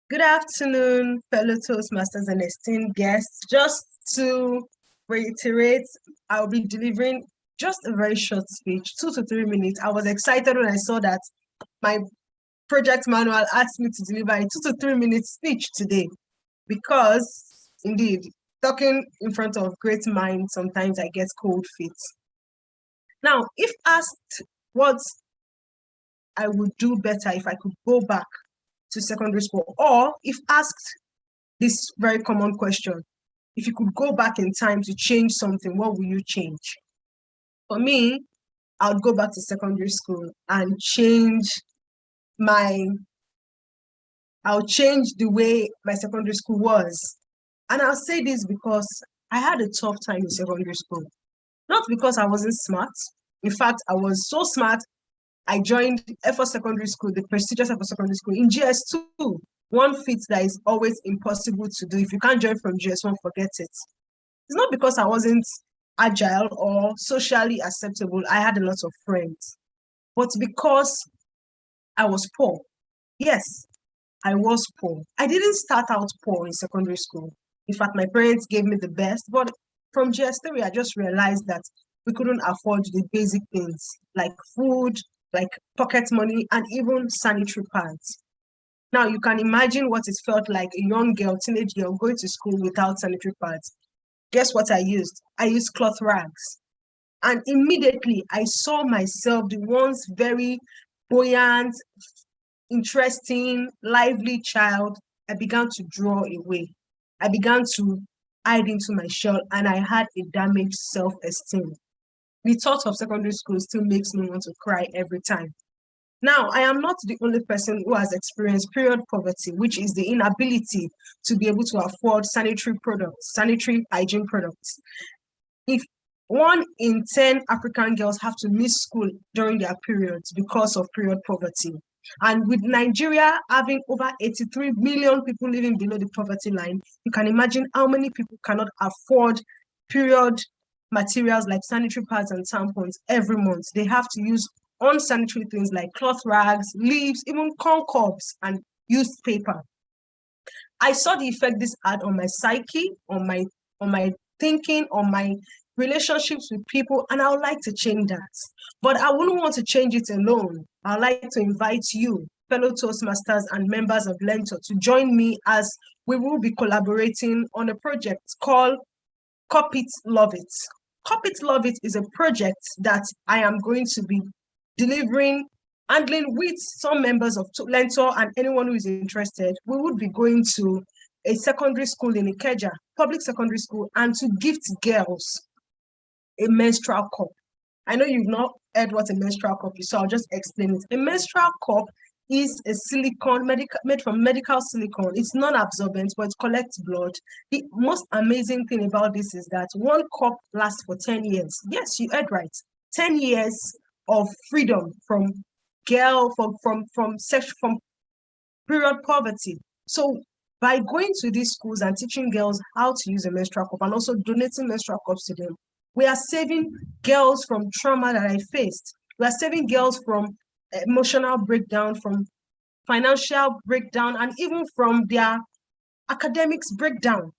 Good afternoon, fellow Toastmasters and esteemed guests. Just to reiterate, I'll be delivering just a very short speech, 2 to 3 minutes. I was excited when I saw that my project manual asked me to deliver a 2 to 3 minute speech today, because indeed, talking in front of great minds, sometimes I get cold feet. Now, if asked what I would do better if I could go back to secondary school, or if asked this very common question, if you could go back in time to change something, what will you change? For me, I would go back to secondary school and change the way my secondary school was. And I'll say this because I had a tough time in secondary school. Not because I wasn't smart. In fact, I was so smart, I joined Effort Secondary School, the prestigious Effort Secondary School, in GS2. One feat that is always impossible to do. If you can't join from GS1, forget it. It's not because I wasn't agile or socially acceptable. I had a lot of friends, but because I was poor. Yes, I was poor. I didn't start out poor in secondary school. In fact, my parents gave me the best, but from GS3, I just realized that we couldn't afford the basic things like food, like pocket money, and even sanitary pads. Now you can imagine what it felt like, a young girl, teenage girl, going to school without sanitary pads. Guess what I used? I used cloth rags. And immediately I saw myself, the once very buoyant, interesting, lively child. I began to draw away. I began to hide into my shell, and I had a damaged self-esteem. The thought of secondary school still makes me want to cry every time. Now, I am not the only person who has experienced period poverty, which is the inability to be able to afford sanitary products, sanitary hygiene products. If 1 in 10 African girls have to miss school during their periods because of period poverty, and with Nigeria having over 83 million people living below the poverty line, you can imagine how many people cannot afford period materials like sanitary pads and tampons every month. They have to use unsanitary things like cloth rags, leaves, even corn cobs and used paper. I saw the effect this had on my psyche, on my thinking, on my relationships with people, and I would like to change that. But I wouldn't want to change it alone. I'd like to invite you, fellow Toastmasters and members of Learntor, to join me as we will be collaborating on a project called Cop It, Love It. Cop It, Love It is a project that I am going to be delivering, handling with some members of Learntor and anyone who is interested. We would be going to a secondary school in Ikeja, public secondary school, and to gift girls a menstrual cup. I know you've not heard what a menstrual cup is, so I'll just explain it. A menstrual cup is a silicone, made from medical silicone. It's non-absorbent, but it collects blood. The most amazing thing about this is that 1 cup lasts for 10 years. Yes, you heard right. 10 years of freedom from period poverty. So by going to these schools and teaching girls how to use a menstrual cup and also donating menstrual cups to them, we are saving girls from trauma that I faced. We are saving girls from emotional breakdown, from financial breakdown, and even from their academics breakdown.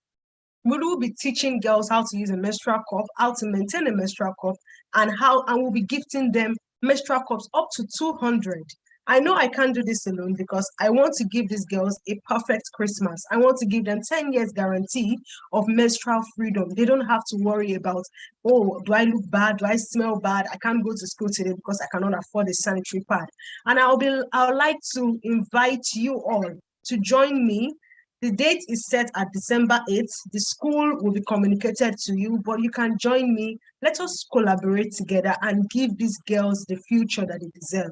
We will be teaching girls how to use a menstrual cup, how to maintain a menstrual cup, and we'll be gifting them menstrual cups up to 200. I know I can't do this alone because I want to give these girls a perfect Christmas. I want to give them 10 years guarantee of menstrual freedom. They don't have to worry about, oh, do I look bad? Do I smell bad? I can't go to school today because I cannot afford a sanitary pad. And I would like to invite you all to join me. The date is set at December 8th. The school will be communicated to you, but you can join me. Let us collaborate together and give these girls the future that they deserve.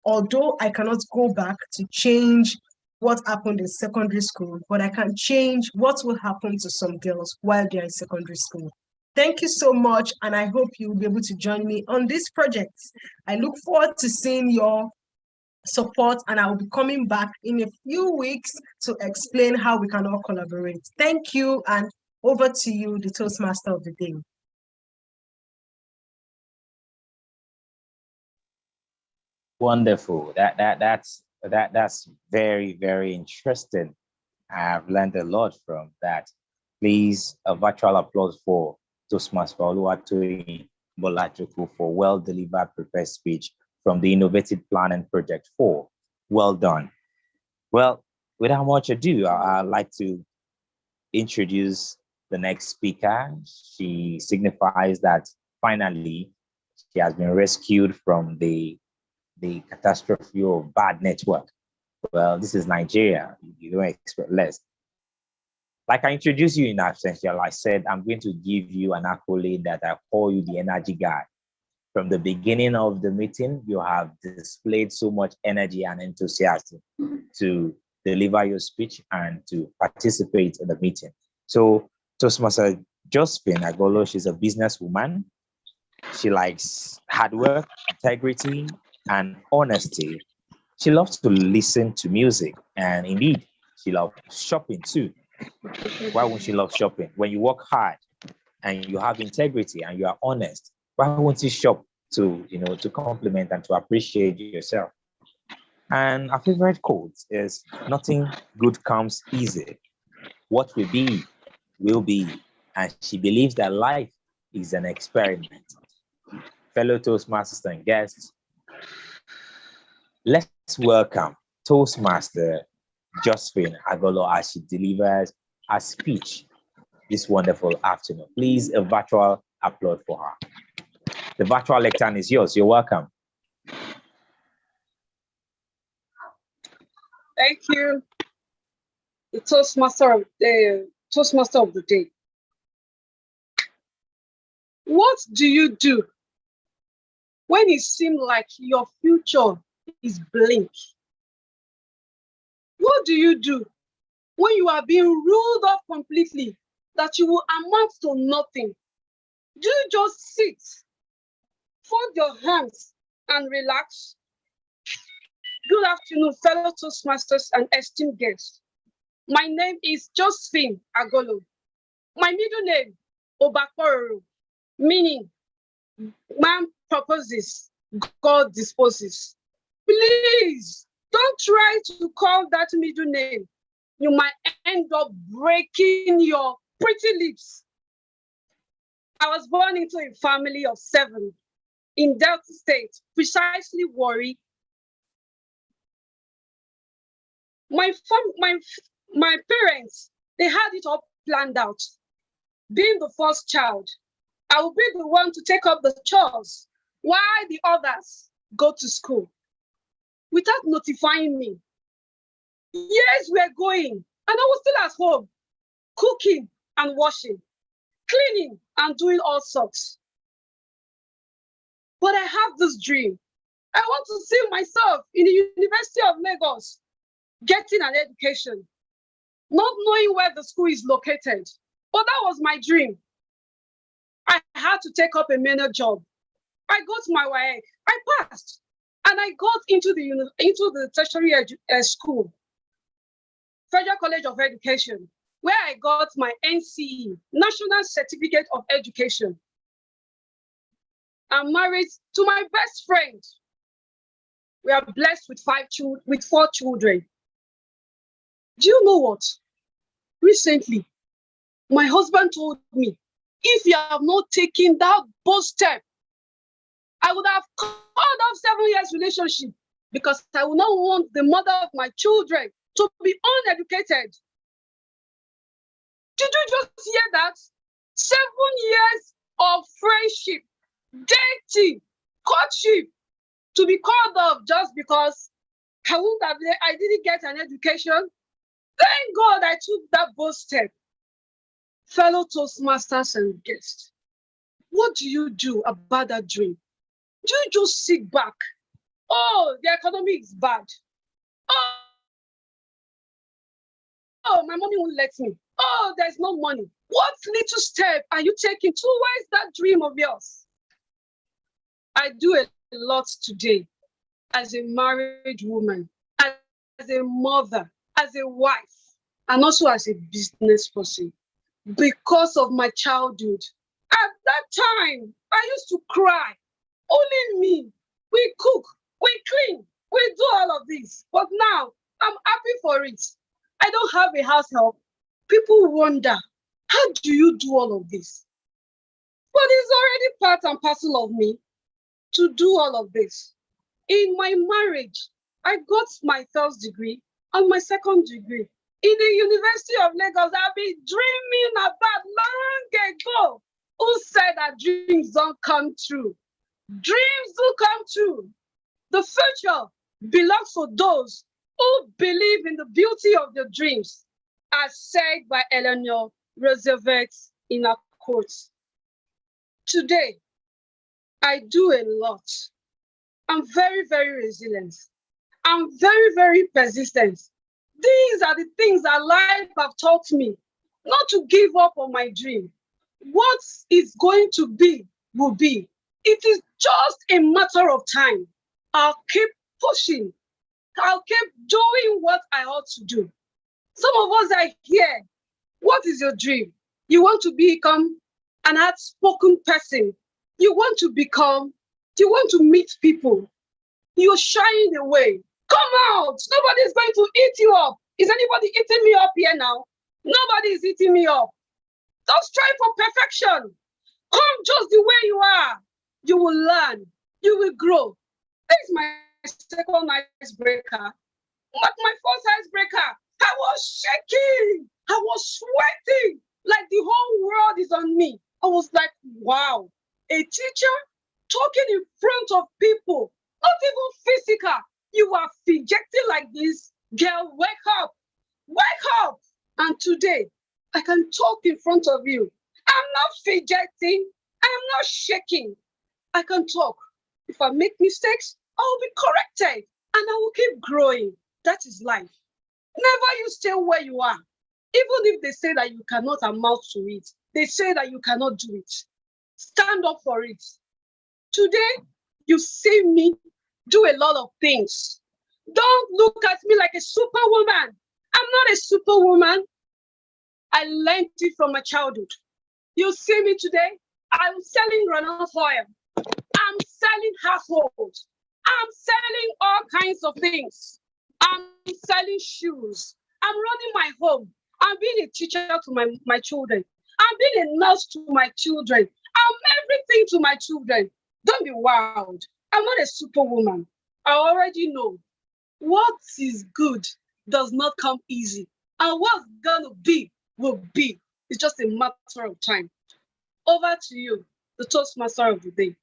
Although I cannot go back to change what happened in secondary school, but I can change what will happen to some girls while they're in secondary school. Thank you so much, and I hope you will be able to join me on this project. I look forward to seeing your support, and I will be coming back in a few weeks to explain how we can all collaborate. Thank you, and over to you, the Toastmaster of the day. Wonderful. That's very, very interesting. I've learned a lot from that. Please, a virtual applause for Toastmaster Oluwatoyin for well-delivered prepared speech from the Innovative Planning Project 4. Well done. Well, without much ado, I'd like to introduce the next speaker. She signifies that finally she has been rescued from the catastrophe of bad network. Well, this is Nigeria. You don't expect less. Like I introduced you in absentia, I said, I'm going to give you an accolade that I call you the energy guy. From the beginning of the meeting, you have displayed so much energy and enthusiasm to deliver your speech and to participate in the meeting. So Toastmaster Josephine Agolo, she's a businesswoman. She likes hard work, integrity, and honesty. She loves to listen to music, and indeed, she loves shopping too. Why won't she love shopping? When you work hard and you have integrity and you are honest, why won't you shop to compliment and to appreciate yourself? And our favorite quote is, nothing good comes easy. What will be, will be. And she believes that life is an experiment. Fellow Toastmasters and guests, let's welcome Toastmaster Josephine Agolo as she delivers her speech this wonderful afternoon. Please, a virtual applause for her. The virtual lectern is yours. You're welcome. Thank you. The Toastmaster of the day. What do you do when it seems like your future is bleak? What do you do when you are being ruled off completely, that you will amount to nothing? Do you just sit, fold your hands, and relax? Good afternoon, fellow Toastmasters and esteemed guests. My name is Josephine Agolo. My middle name, Obakoro, meaning man proposes, God disposes. Please don't try to call that middle name. You might end up breaking your pretty lips. I was born into a family of 7 in Delta State, precisely Warri. My parents, they had it all planned out. Being the first child, I will be the one to take up the chores while the others go to school without notifying me. Years were going, and I was still at home, cooking and washing, cleaning and doing all sorts. But I have this dream. I want to see myself in the University of Lagos, getting an education, not knowing where the school is located. But that was my dream. I had to take up a manual job. I got my WAEC. I passed, and I got into the tertiary school, Federal College of Education, where I got my NCE, National Certificate of Education. I'm married to my best friend. We are blessed with 4 children. Do you know what? Recently, my husband told me, if you have not taken that bold step, I would have called off 7 years relationship, because I would not want the mother of my children to be uneducated. Did you just hear that? 7 years of friendship, dating, courtship, to be called off just because I didn't get an education. Thank God I took that bold step. Fellow Toastmasters and guests, what do you do about that dream? Do you just sit back? Oh, the economy is bad. Oh, my mommy won't let me. Oh, there's no money. What little step are you taking towards that dream of yours? I do a lot today as a married woman, as a mother, as a wife, and also as a business person. Because of my childhood. At that time, I used to cry. Only me. We cook, we clean, we do all of this. But now, I'm happy for it. I don't have a house help. People wonder, how do you do all of this? But it's already part and parcel of me to do all of this. In my marriage, I got my first degree and my second degree. In the University of Lagos, I've been dreaming about long ago. Who said that dreams don't come true? Dreams do come true. The future belongs to those who believe in the beauty of their dreams, as said by Eleanor Roosevelt in her quotes. Today, I do a lot. I'm very, very resilient. I'm very, very persistent. These are the things that life have taught me, not to give up on my dream. What is going to be will be. It is just a matter of time. I'll keep pushing. I'll keep doing what I ought to do. Some of us are here. What is your dream? You want to become an outspoken person. You want to meet people. You're shying away. Come out. Nobody's going to eat you up. Is anybody eating me up here now? Nobody is eating me up. Don't strive for perfection. Come just the way you are. You will learn. You will grow. This is my second icebreaker. My first icebreaker, I was shaking. I was sweating. Like the whole world is on me. I was like, wow, a teacher talking in front of people, not even physical. You are fidgeting like this. Girl, wake up. Wake up. And today, I can talk in front of you. I'm not fidgeting. I'm not shaking. I can talk. If I make mistakes, I will be corrected and I will keep growing. That is life. Never you stay where you are. Even if they say that you cannot amount to it, they say that you cannot do it. Stand up for it. Today, you see me do a lot of things. Don't look at me like a superwoman. I'm not a superwoman. I learned it from my childhood. You see me today, I'm selling runoff oil. I'm selling households. I'm selling all kinds of things. I'm selling shoes. I'm running my home. I'm being a teacher to my children. I'm being a nurse to my children. I'm everything to my children. Don't be wild. I'm not a superwoman. I already know what is good does not come easy. And what's gonna be will be. It's just a matter of time. Over to you, the Toastmaster of the day.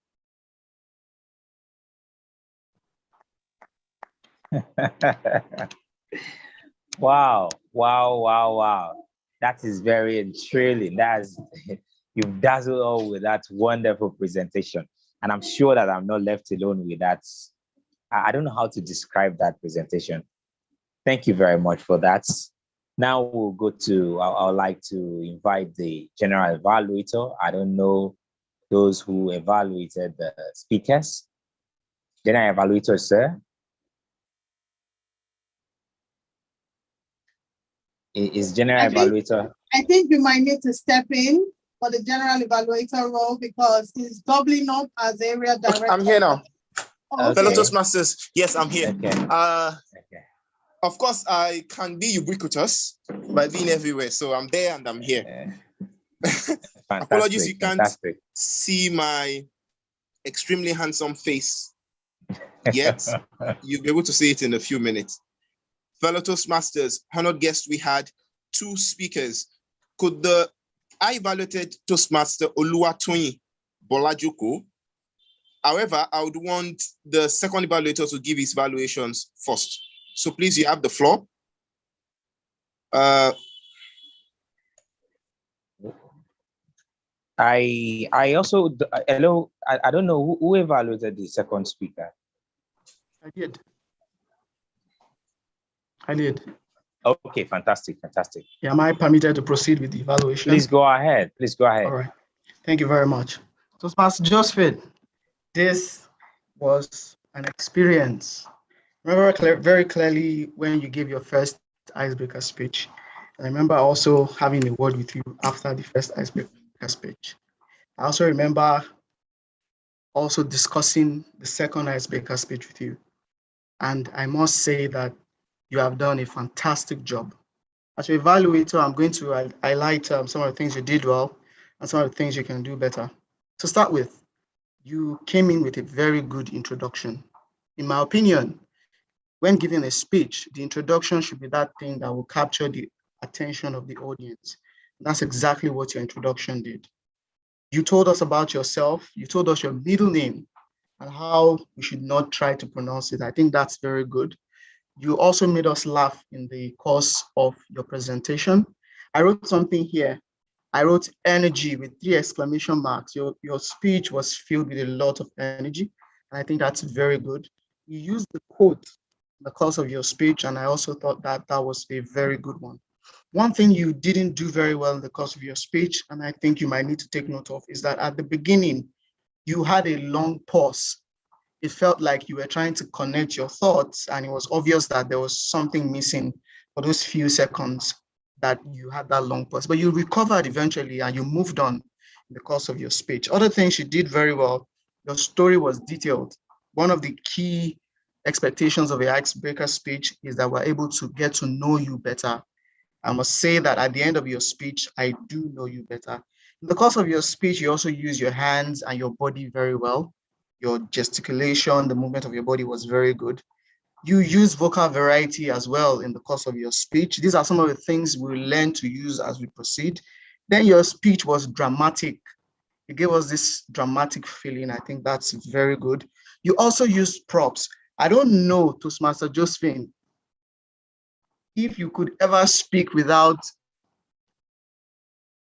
Wow, wow, wow, wow. That is very thrilling. You've dazzled all with that wonderful presentation. And I'm sure that I'm not left alone with that. I don't know how to describe that presentation. Thank you very much for that. Now we'll go to, I would like to invite the general evaluator. I don't know those who evaluated the speakers. General evaluator, sir. Is general evaluator? I think you might need to step in for the general evaluator role because he's doubling up as area director. I'm here now. Oh, Fellow okay. Toastmasters, yes, I'm here. Okay. Okay. Of course, I can be ubiquitous by being everywhere. So I'm there and I'm here. Apologies, you can't see my extremely handsome face yet. You'll be able to see it in a few minutes. Fellow Toastmasters, honored guests, we had two speakers. I evaluated Toastmaster Oluwatoyin Bolajuko. However, I would want the second evaluator to give his evaluations first. So please, you have the floor. I also, hello, I don't know who evaluated the second speaker. I did. Okay, fantastic. Yeah, am I permitted to proceed with the evaluation? Please go ahead. All right. Thank you very much. So, Pastor Joseph, this was an experience. Remember very clearly when you gave your first icebreaker speech. I remember also having a word with you after the first icebreaker speech. I also remember also discussing the second icebreaker speech with you. And I must say that you have done a fantastic job. As your evaluator, I'm going to highlight some of the things you did well and some of the things you can do better. To start with, you came in with a very good introduction. In my opinion, when giving a speech, the introduction should be that thing that will capture the attention of the audience. That's exactly what your introduction did. You told us about yourself. You told us your middle name and how we should not try to pronounce it. I think that's very good. You also made us laugh in the course of your presentation. I wrote something here. I wrote energy with 3 exclamation marks. Your speech was filled with a lot of energy. And I think that's very good. You used the quote in the course of your speech, and I also thought that that was a very good one. One thing you didn't do very well in the course of your speech, and I think you might need to take note of, is that at the beginning, you had a long pause. It felt like you were trying to connect your thoughts, and it was obvious that there was something missing for those few seconds that you had that long pause. But you recovered eventually and you moved on in the course of your speech. Other things you did very well, your story was detailed. One of the key expectations of a icebreaker speech is that we're able to get to know you better. I must say that at the end of your speech, I do know you better. In the course of your speech, you also use your hands and your body very well. Your gesticulation, the movement of your body was very good. You use vocal variety as well in the course of your speech. These are some of the things we learn to use as we proceed. Then your speech was dramatic. You gave us this dramatic feeling. I think that's very good. You also used props. I don't know, Toastmaster Josephine, if you could ever speak without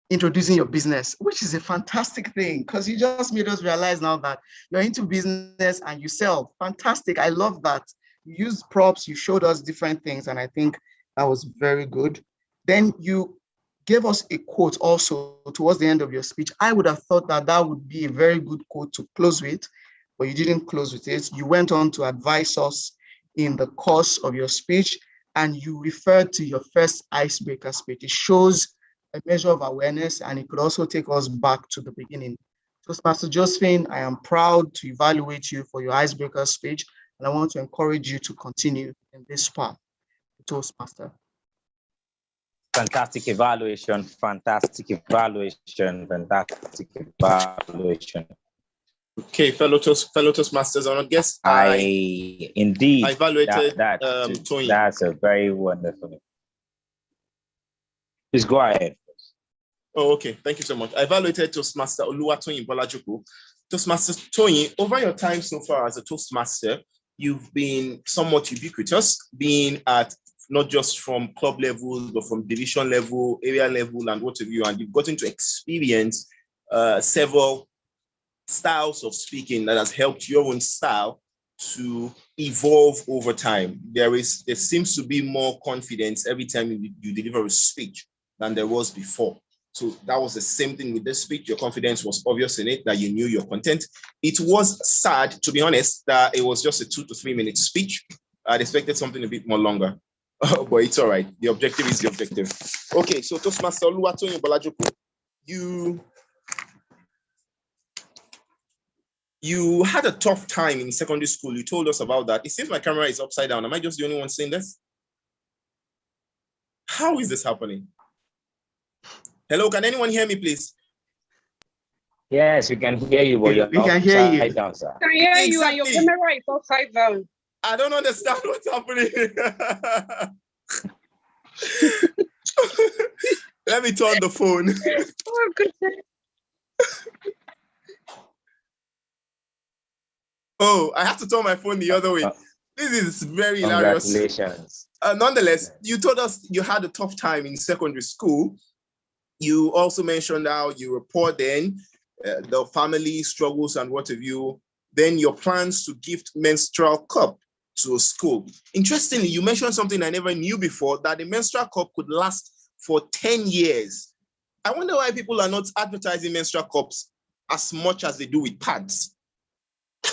introducing your business, which is a fantastic thing because you just made us realize now that you're into business and you sell. Fantastic. I love that. You used props, you showed us different things, and I think that was very good. Then you gave us a quote also towards the end of your speech. I would have thought that that would be a very good quote to close with, but you didn't close with it. You went on to advise us in the course of your speech, and you referred to your first icebreaker speech. It shows a measure of awareness, and it could also take us back to the beginning. Toastmaster Josephine, I am proud to evaluate you for your icebreaker speech, and I want to encourage you to continue in this path, Toastmaster. Fantastic evaluation, fantastic evaluation, fantastic evaluation. Okay, fellow Toastmasters, I guess I indeed I evaluated Tony. That's a very wonderful. Please go ahead. Oh, okay. Thank you so much. I evaluated Toastmaster Oluwatoyin Bolajuku. Toastmaster Tony, over your time so far as a Toastmaster, you've been somewhat ubiquitous, being at not just from club level, but from division level, area level, and what have you, and you've gotten to experience several styles of speaking that has helped your own style to evolve over time. There seems to be more confidence every time you deliver a speech than there was before. So that was the same thing with this speech. Your confidence was obvious in it, that you knew your content. It was sad, to be honest, that it was just a 2 to 3 minute speech. I'd expected something a bit more longer, but it's all right. The objective is the objective. Okay, so Toastmaster Oluwatoyin Bolajuku, you had a tough time in secondary school. You told us about that. It seems my camera is upside down. Am I just the only one saying this? How is this happening? Hello, can anyone hear me, please? Yes, we can hear you, but we can hear you. Down, sir. I can hear you and your Exactly. camera is upside down. I don't understand what's happening. Let me turn the phone. Oh, goodness. Oh, I have to turn my phone the other way. This is very hilarious. Congratulations. Nonetheless, you told us you had a tough time in secondary school. You also mentioned how you were poor then, the family struggles and what have you. Then your plans to gift menstrual cup to a school. Interestingly, you mentioned something I never knew before, that the menstrual cup could last for 10 years. I wonder why people are not advertising menstrual cups as much as they do with pads.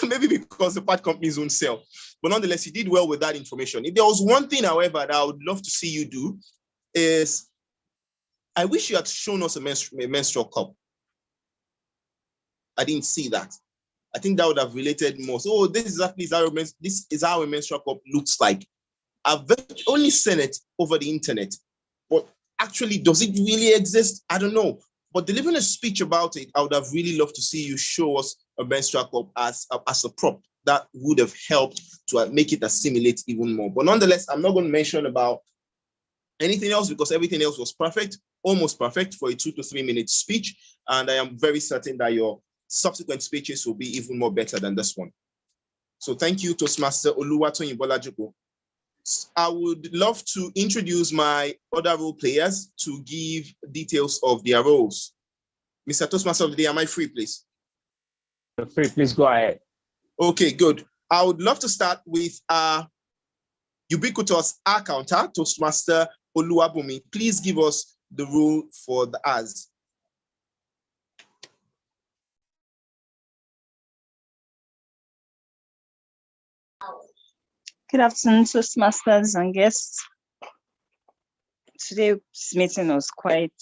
Maybe because the pad companies won't sell. But nonetheless, you did well with that information. If there was one thing, however, that I would love to see you do is, I wish you had shown us a menstrual cup. I didn't see that. I think that would have related more. So this is how a menstrual cup looks like. I've only seen it over the internet, but actually, does it really exist? I don't know. But delivering a speech about it, I would have really loved to see you show us a menstrual cup as a prop. That would have helped to make it assimilate even more. But nonetheless, I'm not going to mention about anything else because everything else was perfect, almost perfect for a 2 to 3 minute speech. And I am very certain that your subsequent speeches will be even more better than this one. So thank you, Toastmaster Oluwatoyin Bolajuku. I would love to introduce my other role players to give details of their roles. Mr. Toastmaster of the day, am I free, please? You're free, please go ahead. Okay, good. I would love to start with ubiquitous counter, Toastmaster Oluwabumi. Please give us the rule for the as. Good afternoon, Toastmasters and guests. Today's meeting was quite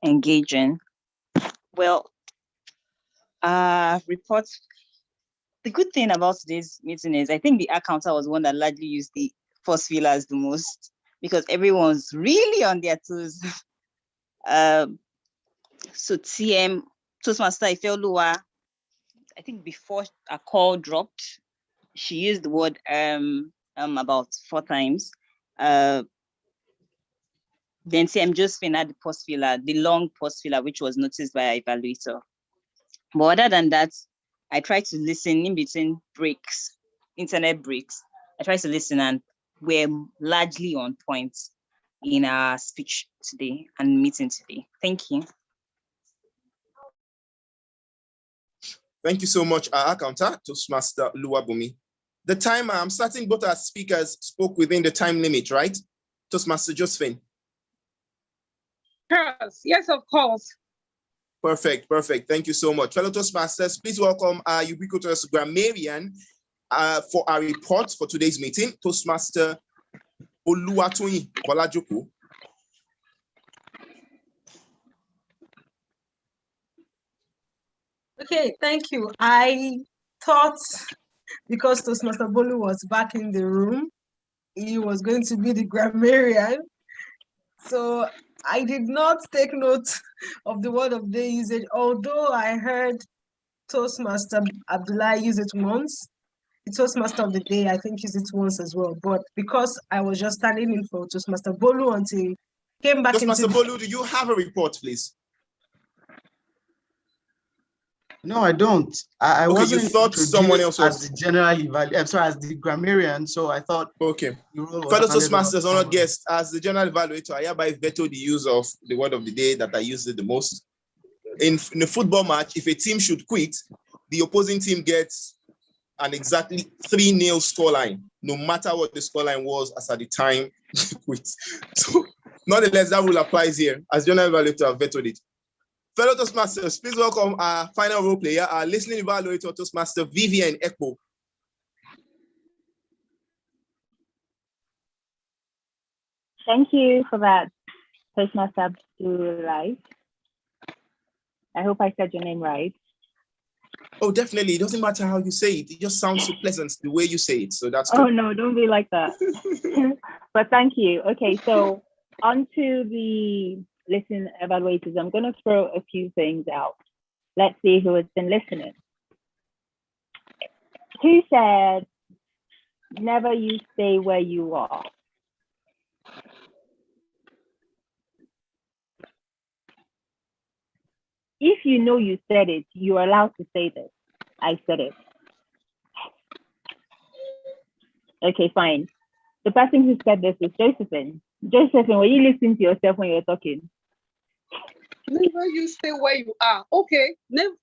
engaging. Well, report. The good thing about today's meeting is I think the counter was one that largely used the first fillers the most because everyone's really on their toes. So TM, Toastmaster Ifeoluwa, I think before a call dropped, she used the word about 4 times. Then TM Josephine had the pause filler, the long pause filler, which was noticed by Evaluator. But other than that, I try to listen in between breaks, internet breaks. I try to listen, and we're largely on point in our speech today and meeting today. Thank you. Thank you so much, our accountant, Toastmaster Luwabumi. The time I'm starting both our speakers spoke within the time limit, right? Toastmaster Josephine. Yes, of course. Perfect, perfect. Thank you so much. Fellow Toastmasters, please welcome our ubiquitous grammarian for our report for today's meeting, Toastmaster Oluwatoyin Bolajoku. Okay, thank you. I thought because Toastmaster Bolu was back in the room, he was going to be the grammarian. So I did not take note of the word of day usage, although I heard Toastmaster Abdullah use it once. The Toastmaster of the day, I think, used it once as well. But because I was just standing in for Toastmaster Bolu until he came back Toastmaster into Bolu, do you have a report, please? No, I don't. I Okay, wasn't you thought someone else as was the general I'm sorry, as the grammarian, so I thought okay. the role was Fellow handed over Toastmasters, to honored someone. guests, as the general evaluator, I hereby veto the use of the word of the day that I used it the most. In a football match, if a team should quit, the opposing team gets an exactly 3-0 scoreline, no matter what the scoreline was as at the time they quit. So, nonetheless, that rule applies here. As general evaluator, I've vetoed it. Fellow Toastmasters, please welcome our final role player, our listening evaluator, Toastmaster Vivian Ekpo. Thank you for that, Toastmaster Abdullah. I hope I said your name right. Oh, definitely. It doesn't matter how you say it. It just sounds so pleasant the way you say it. So that's good. Oh, no, don't be like that. But thank you. Okay, so on to the listen evaluators. I'm going to throw a few things out. Let's see who has been listening. Who said, never you stay where you are? If you know you said it, you're allowed to say this. I said it. Okay, fine. The person who said this is Josephine. Josephine, were you listening to yourself when you were talking? Never you stay where you are. Okay. Never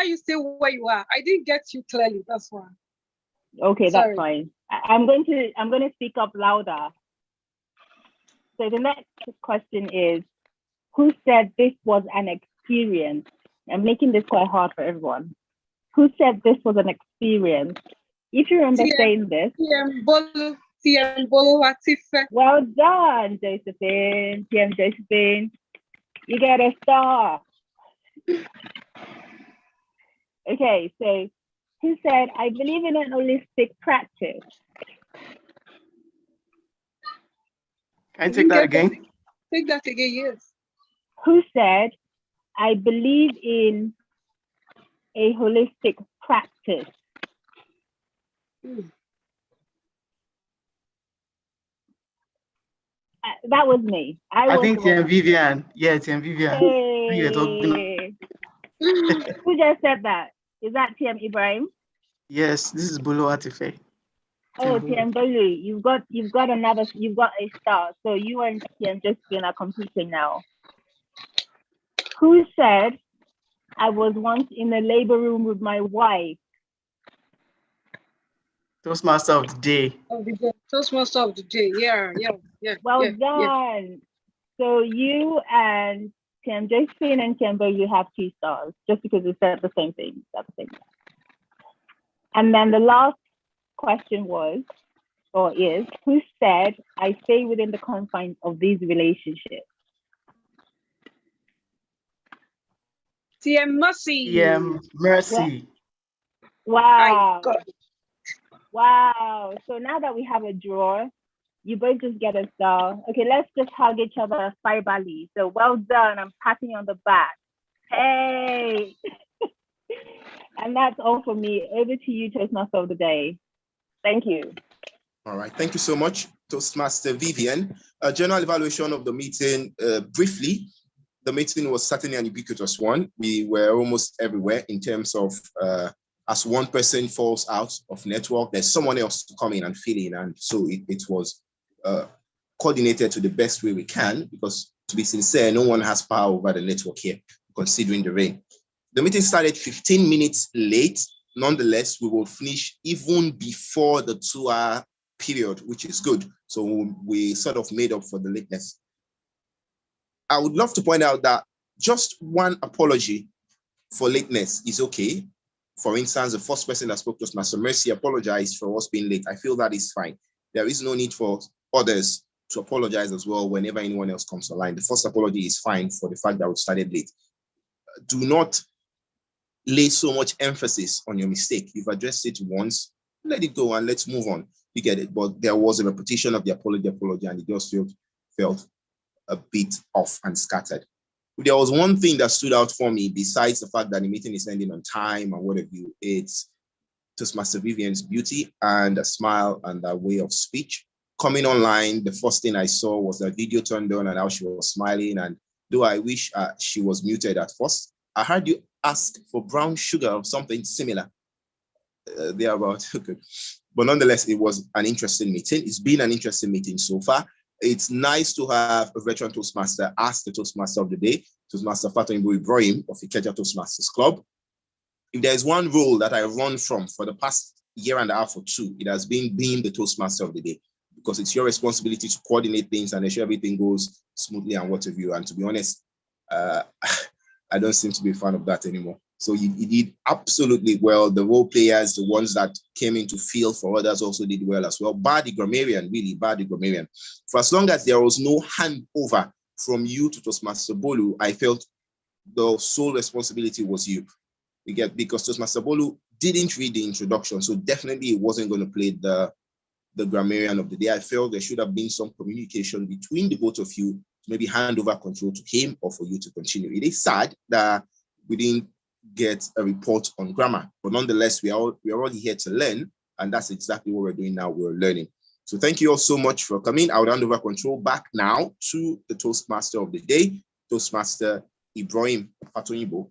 you stay where you are. I didn't get you clearly. That's why. Okay, Sorry. that's fine. I'm going to speak up louder. So the next question is, who said this was an experience? I'm making this quite hard for everyone. Who said this was an experience? If you remember saying this. TM Bolu Atife. Well done, Josephine. TM Josephine. You get a star. Okay, so who said, I believe in an holistic practice? Can you take that again? Take that again, yes. Who said, I believe in a holistic practice? That was me. I think TM Vivian. Yeah, TM Vivian. Hey. You're talking. Who just said that? Is that TM Ibrahim? Yes, this is Bolo Atife. Oh, TM Bolu, you've got a star. So you and TM Josephine are competing now. Who said, I was once in a labor room with my wife? Toastmaster of the day. Toastmaster of the day. Yeah. Well done. Yeah. So you and TM Josephine and TM Bolu have 2 stars just because we said the same thing at the same time. And then the last question was, or is, who said, I stay within the confines of these relationships? TM Mercy. TM Mercy. Wow. Wow. So now that we have a draw, you both just get a star. Okay, let's just hug each other cyberly. So well done. I'm patting you on the back. Hey. And that's all for me. Over to you, Toastmaster of the day. Thank you. All right, thank you so much, Toastmaster Vivian. A general evaluation of the meeting, briefly. The meeting was certainly an ubiquitous one. We were almost everywhere in terms of as one person falls out of network, there's someone else to come in and fill in. And so it was coordinated to the best way we can, because to be sincere, no one has power over the network here, considering the rain. The meeting started 15 minutes late. Nonetheless, we will finish even before the 2-hour period, which is good. So we sort of made up for the lateness. I would love to point out that just one apology for lateness is okay. For instance, the first person that spoke to us, Master Mercy, apologized for us being late. I feel that is fine. There is no need for others to apologize as well whenever anyone else comes online. The first apology is fine for the fact that we started late. Do not lay so much emphasis on your mistake. You've addressed it once, let it go and let's move on. You get it. But there was a repetition of the apology, and it just felt a bit off and scattered. There was one thing that stood out for me, besides the fact that the meeting is ending on time and what have you. It's Toastmaster Vivian's beauty and a smile and a way of speech. Coming online, the first thing I saw was the video turned on and how she was smiling. And though I wish she was muted at first, I heard you ask for brown sugar or something similar. Thereabout. Good. But nonetheless, it was an interesting meeting. It's been an interesting meeting so far. It's nice to have a veteran Toastmaster as the Toastmaster of the day, Toastmaster Fatou Ibrahim of Ikeja Toastmasters Club. If there's one role that I run from for the past year and a half or two, it has been being the Toastmaster of the day, because it's your responsibility to coordinate things and ensure everything goes smoothly and what have you. And to be honest, I don't seem to be a fan of that anymore. So you did absolutely well. The role players, the ones that came in to feel for others, also did well as well. Bar the grammarian, really, bar the grammarian. For as long as there was no handover from you to Toastmaster Bolu, I felt the sole responsibility was you. Because Toastmaster Bolu didn't read the introduction, so definitely he wasn't going to play the grammarian of the day. I felt there should have been some communication between the both of you, to maybe hand over control to him or for you to continue. It is sad that we didn't get a report on grammar, but nonetheless, we are already here to learn, and that's exactly what we're doing now. We're learning. So thank you all so much for coming. I would hand over control back now to the Toastmaster of the day, Toastmaster Ibrahim Fatou.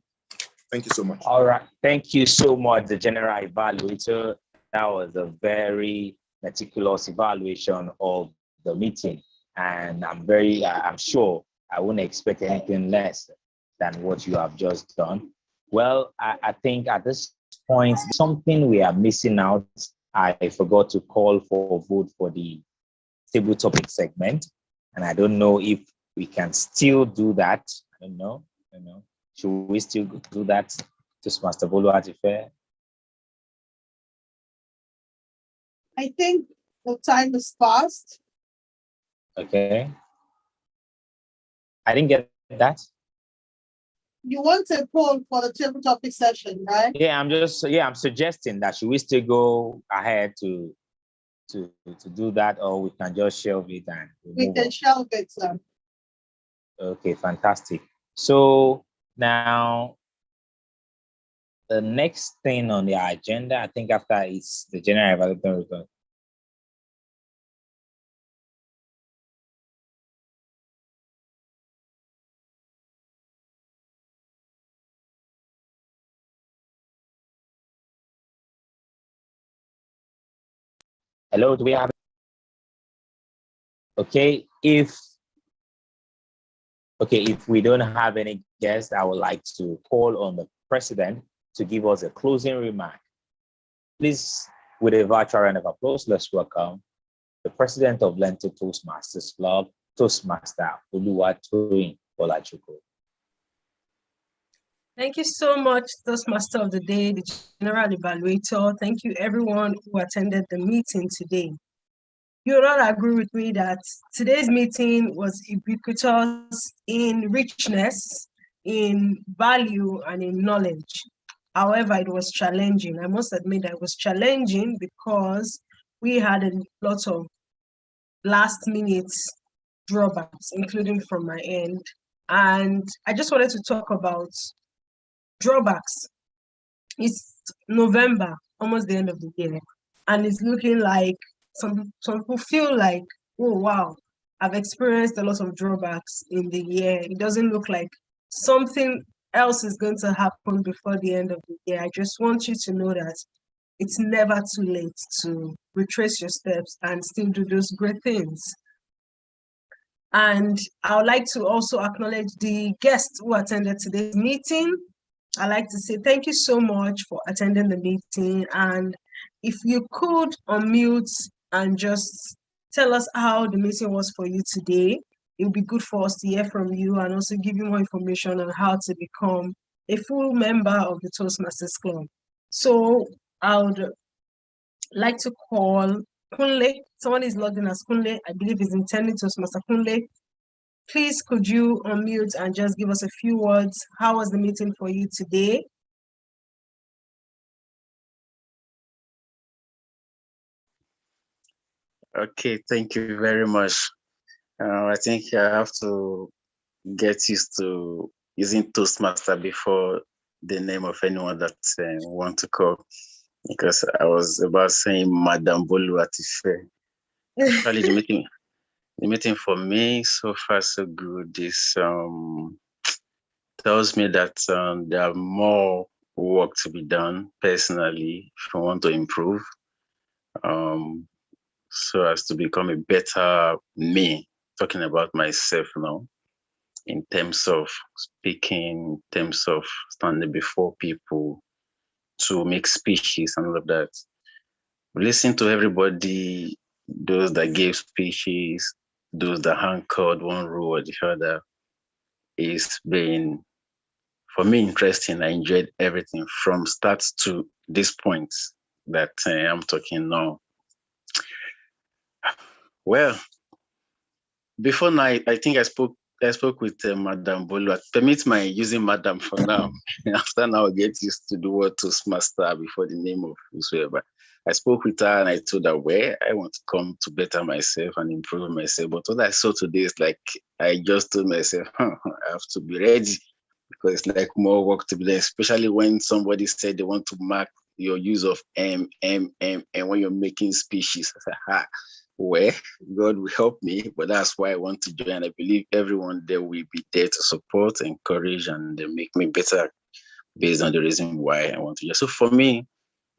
Thank you so much. All right. Thank you so much, the General Evaluator. That was a very meticulous evaluation of the meeting. And I'm sure I wouldn't expect anything less than what you have just done. Well, I think at this point, something we are missing out. I forgot to call for a vote for the table topic segment. And I don't know if we can still do that. I don't know. Should we still do that? Toastmaster Bolu Atife? I think the time is past. Okay. I didn't get that. You want a poll for the table topic session, right? Yeah, I'm suggesting that should we still go ahead to do that, or we can just shelve it and We can shelve it, sir. Okay, fantastic. So now the next thing on the agenda, I think after is the general evaluation report. Hello, do we have? Okay, if we don't have any guests, I would like to call on the president to give us a closing remark. Please, with a virtual round of applause, let's welcome the president of Learntor Toastmasters Club, Toastmaster Oluwatoyin Olajuko. Thank you so much, Toastmaster of the Day, the General Evaluator. Thank you, everyone who attended the meeting today. You will all agree with me that today's meeting was ubiquitous in richness, in value, and in knowledge. However, it was challenging. I must admit that it was challenging because we had a lot of last-minute drawbacks, including from my end. And I just wanted to talk about drawbacks. It's November, almost the end of the year. and it's looking like some people feel like, oh wow, I've experienced a lot of drawbacks in the year. It doesn't look like something else is going to happen before the end of the year. I just want you to know that it's never too late to retrace your steps and still do those great things. And I would like to also acknowledge the guests who attended today's meeting. I'd like to say thank you so much for attending the meeting. And if you could unmute and just tell us how the meeting was for you today, it would be good for us to hear from you and also give you more information on how to become a full member of the Toastmasters Club. So I would like to call Kunle. Someone is logged in as Kunle. I believe is intending Toastmaster Kunle. Please, could you unmute and just give us a few words? How was the meeting for you today? Okay, thank you very much. I think I have to get used to using Toastmaster before the name of anyone that want to call, because I was about saying Madam Bolu Atife. Actually, the meeting for me so far so good. This tells me that there are more work to be done personally if I want to improve. So as to become a better me, talking about myself now, in terms of speaking, in terms of standing before people, to make speeches and all of that. Listen to everybody, those that gave speeches, those that anchored one row or the other. It's been, for me, interesting. I enjoyed everything from start to this point that I'm talking now. Well, before now, I think I spoke with Madam Bolu. Permit my using Madam for now. After now, I get used to the word Toastmaster before the name of whosoever. I spoke with her and I told her where I want to come to better myself and improve myself. But what I saw today is like, I just told myself, I have to be ready, because it's like more work to be done, especially when somebody said they want to mark your use of and when you're making speeches. I said, well, God will help me, but that's why I want to join. I believe everyone there will be there to support, encourage, and make me better based on the reason why I want to join. So for me,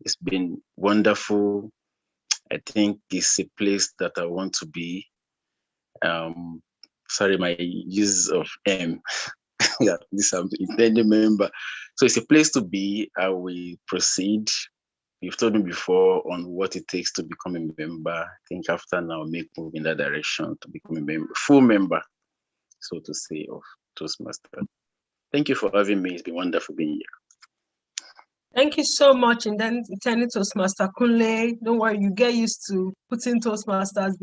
it's been wonderful. I think it's a place that I want to be. Sorry, my use of yeah, this I'm intended member. So it's a place to be. I will proceed. You've told me before on what it takes to become a member. I think after now, make move in that direction to become a member, full member, so to say, of Toastmaster. Thank you for having me. It's been wonderful being here. Thank you so much. And then intending Toastmaster Kunle. Don't worry, you get used to putting Toastmasters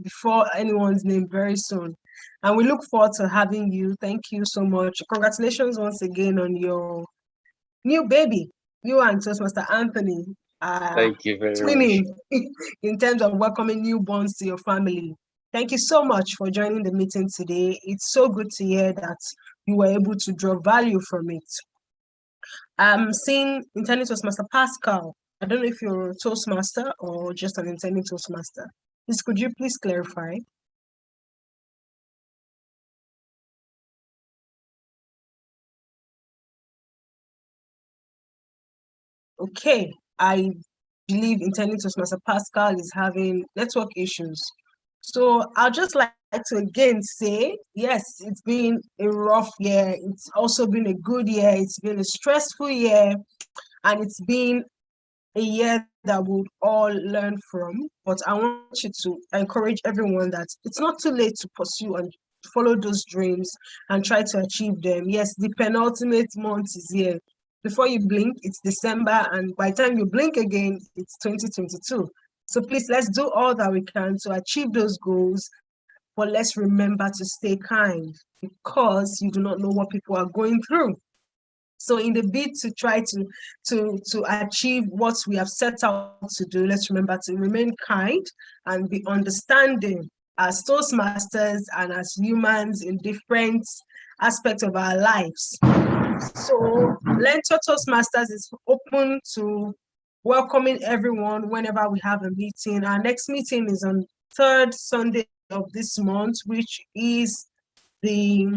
before anyone's name very soon. And we look forward to having you. Thank you so much. Congratulations once again on your new baby. You and Toastmaster Anthony. Thank you very twinning much. in terms of welcoming newborns to your family. Thank you so much for joining the meeting today. It's so good to hear that you were able to draw value from it. I'm seeing intending Toastmaster Pascal. I don't know if you're a Toastmaster or just an intending Toastmaster. Could you please clarify? Okay, I believe intending Toastmaster Pascal is having network issues. So I'll just like to again say, yes, it's been a rough year. It's also been a good year. It's been a stressful year, and it's been a year that we'll all learn from. But I want you to encourage everyone that it's not too late to pursue and follow those dreams and try to achieve them. Yes, the penultimate month is here. Before you blink, it's December, and by the time you blink again, it's 2022. So please, let's do all that we can to achieve those goals, but let's remember to stay kind, because you do not know what people are going through. So in the bid to try to achieve what we have set out to do, let's remember to remain kind and be understanding as Toastmasters and as humans in different aspects of our lives. So Learntor Toastmasters is open to welcoming everyone whenever we have a meeting. Our next meeting is on 3rd Sunday of this month, which is the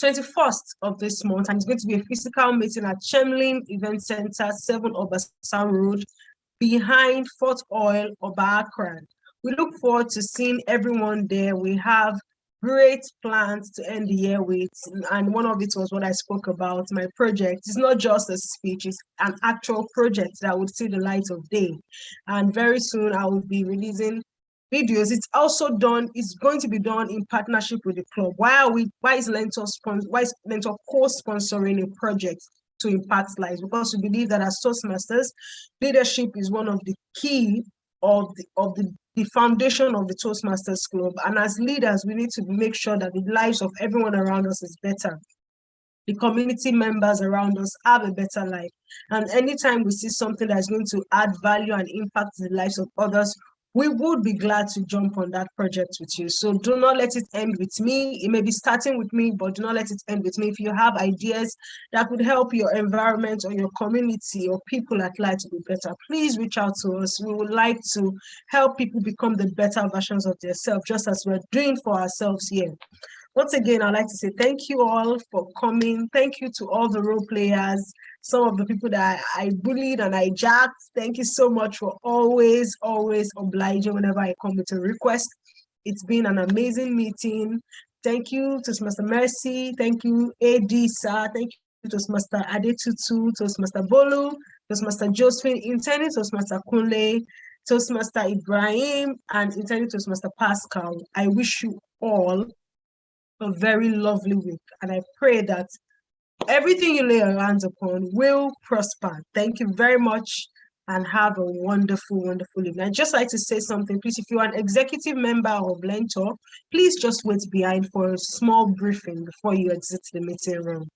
21st of this month, and it's going to be a physical meeting at Chemlin Event Center, 7 Obasan Road, behind Fort Oil, Oba Akran. We look forward to seeing everyone there. We have great plans to end the year with, and one of it was what I spoke about, my project. It's not just a speech, it's an actual project that would see the light of day. And very soon I will be releasing videos. It's also done, it's going to be done in partnership with the club. Why is Learntor co-sponsoring a project to impact lives? Because we believe that as Toastmasters, leadership is one of the key of the foundation of the Toastmasters Club. And as leaders, we need to make sure that the lives of everyone around us is better. The community members around us have a better life. And anytime we see something that's going to add value and impact the lives of others, we would be glad to jump on that project with you. So do not let it end with me. It may be starting with me, but do not let it end with me. If you have ideas that could help your environment or your community or people at large to be better, please reach out to us. We would like to help people become the better versions of themselves, just as we're doing for ourselves here. Once again, I'd like to say thank you all for coming. Thank you to all the role players, some of the people that I bullied and I jacked. Thank you so much for always obliging whenever I come with a request. It's been an amazing meeting. Thank you, Toastmaster Mercy. Thank you, AD Sir. Thank you, Toastmaster Adetutu, Toastmaster Bolu, Toastmaster Josephine, intending Toastmaster Kunle, Toastmaster Ibrahim, and intending Toastmaster Pascal. I wish you all a very lovely week, and I pray that everything you lay your hands upon will prosper. Thank you very much, and have a wonderful evening. I'd just like to say something, please. If you're an executive member of Learntor, please just wait behind for a small briefing before you exit the meeting room.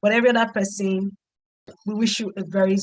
But every other person, we wish you a very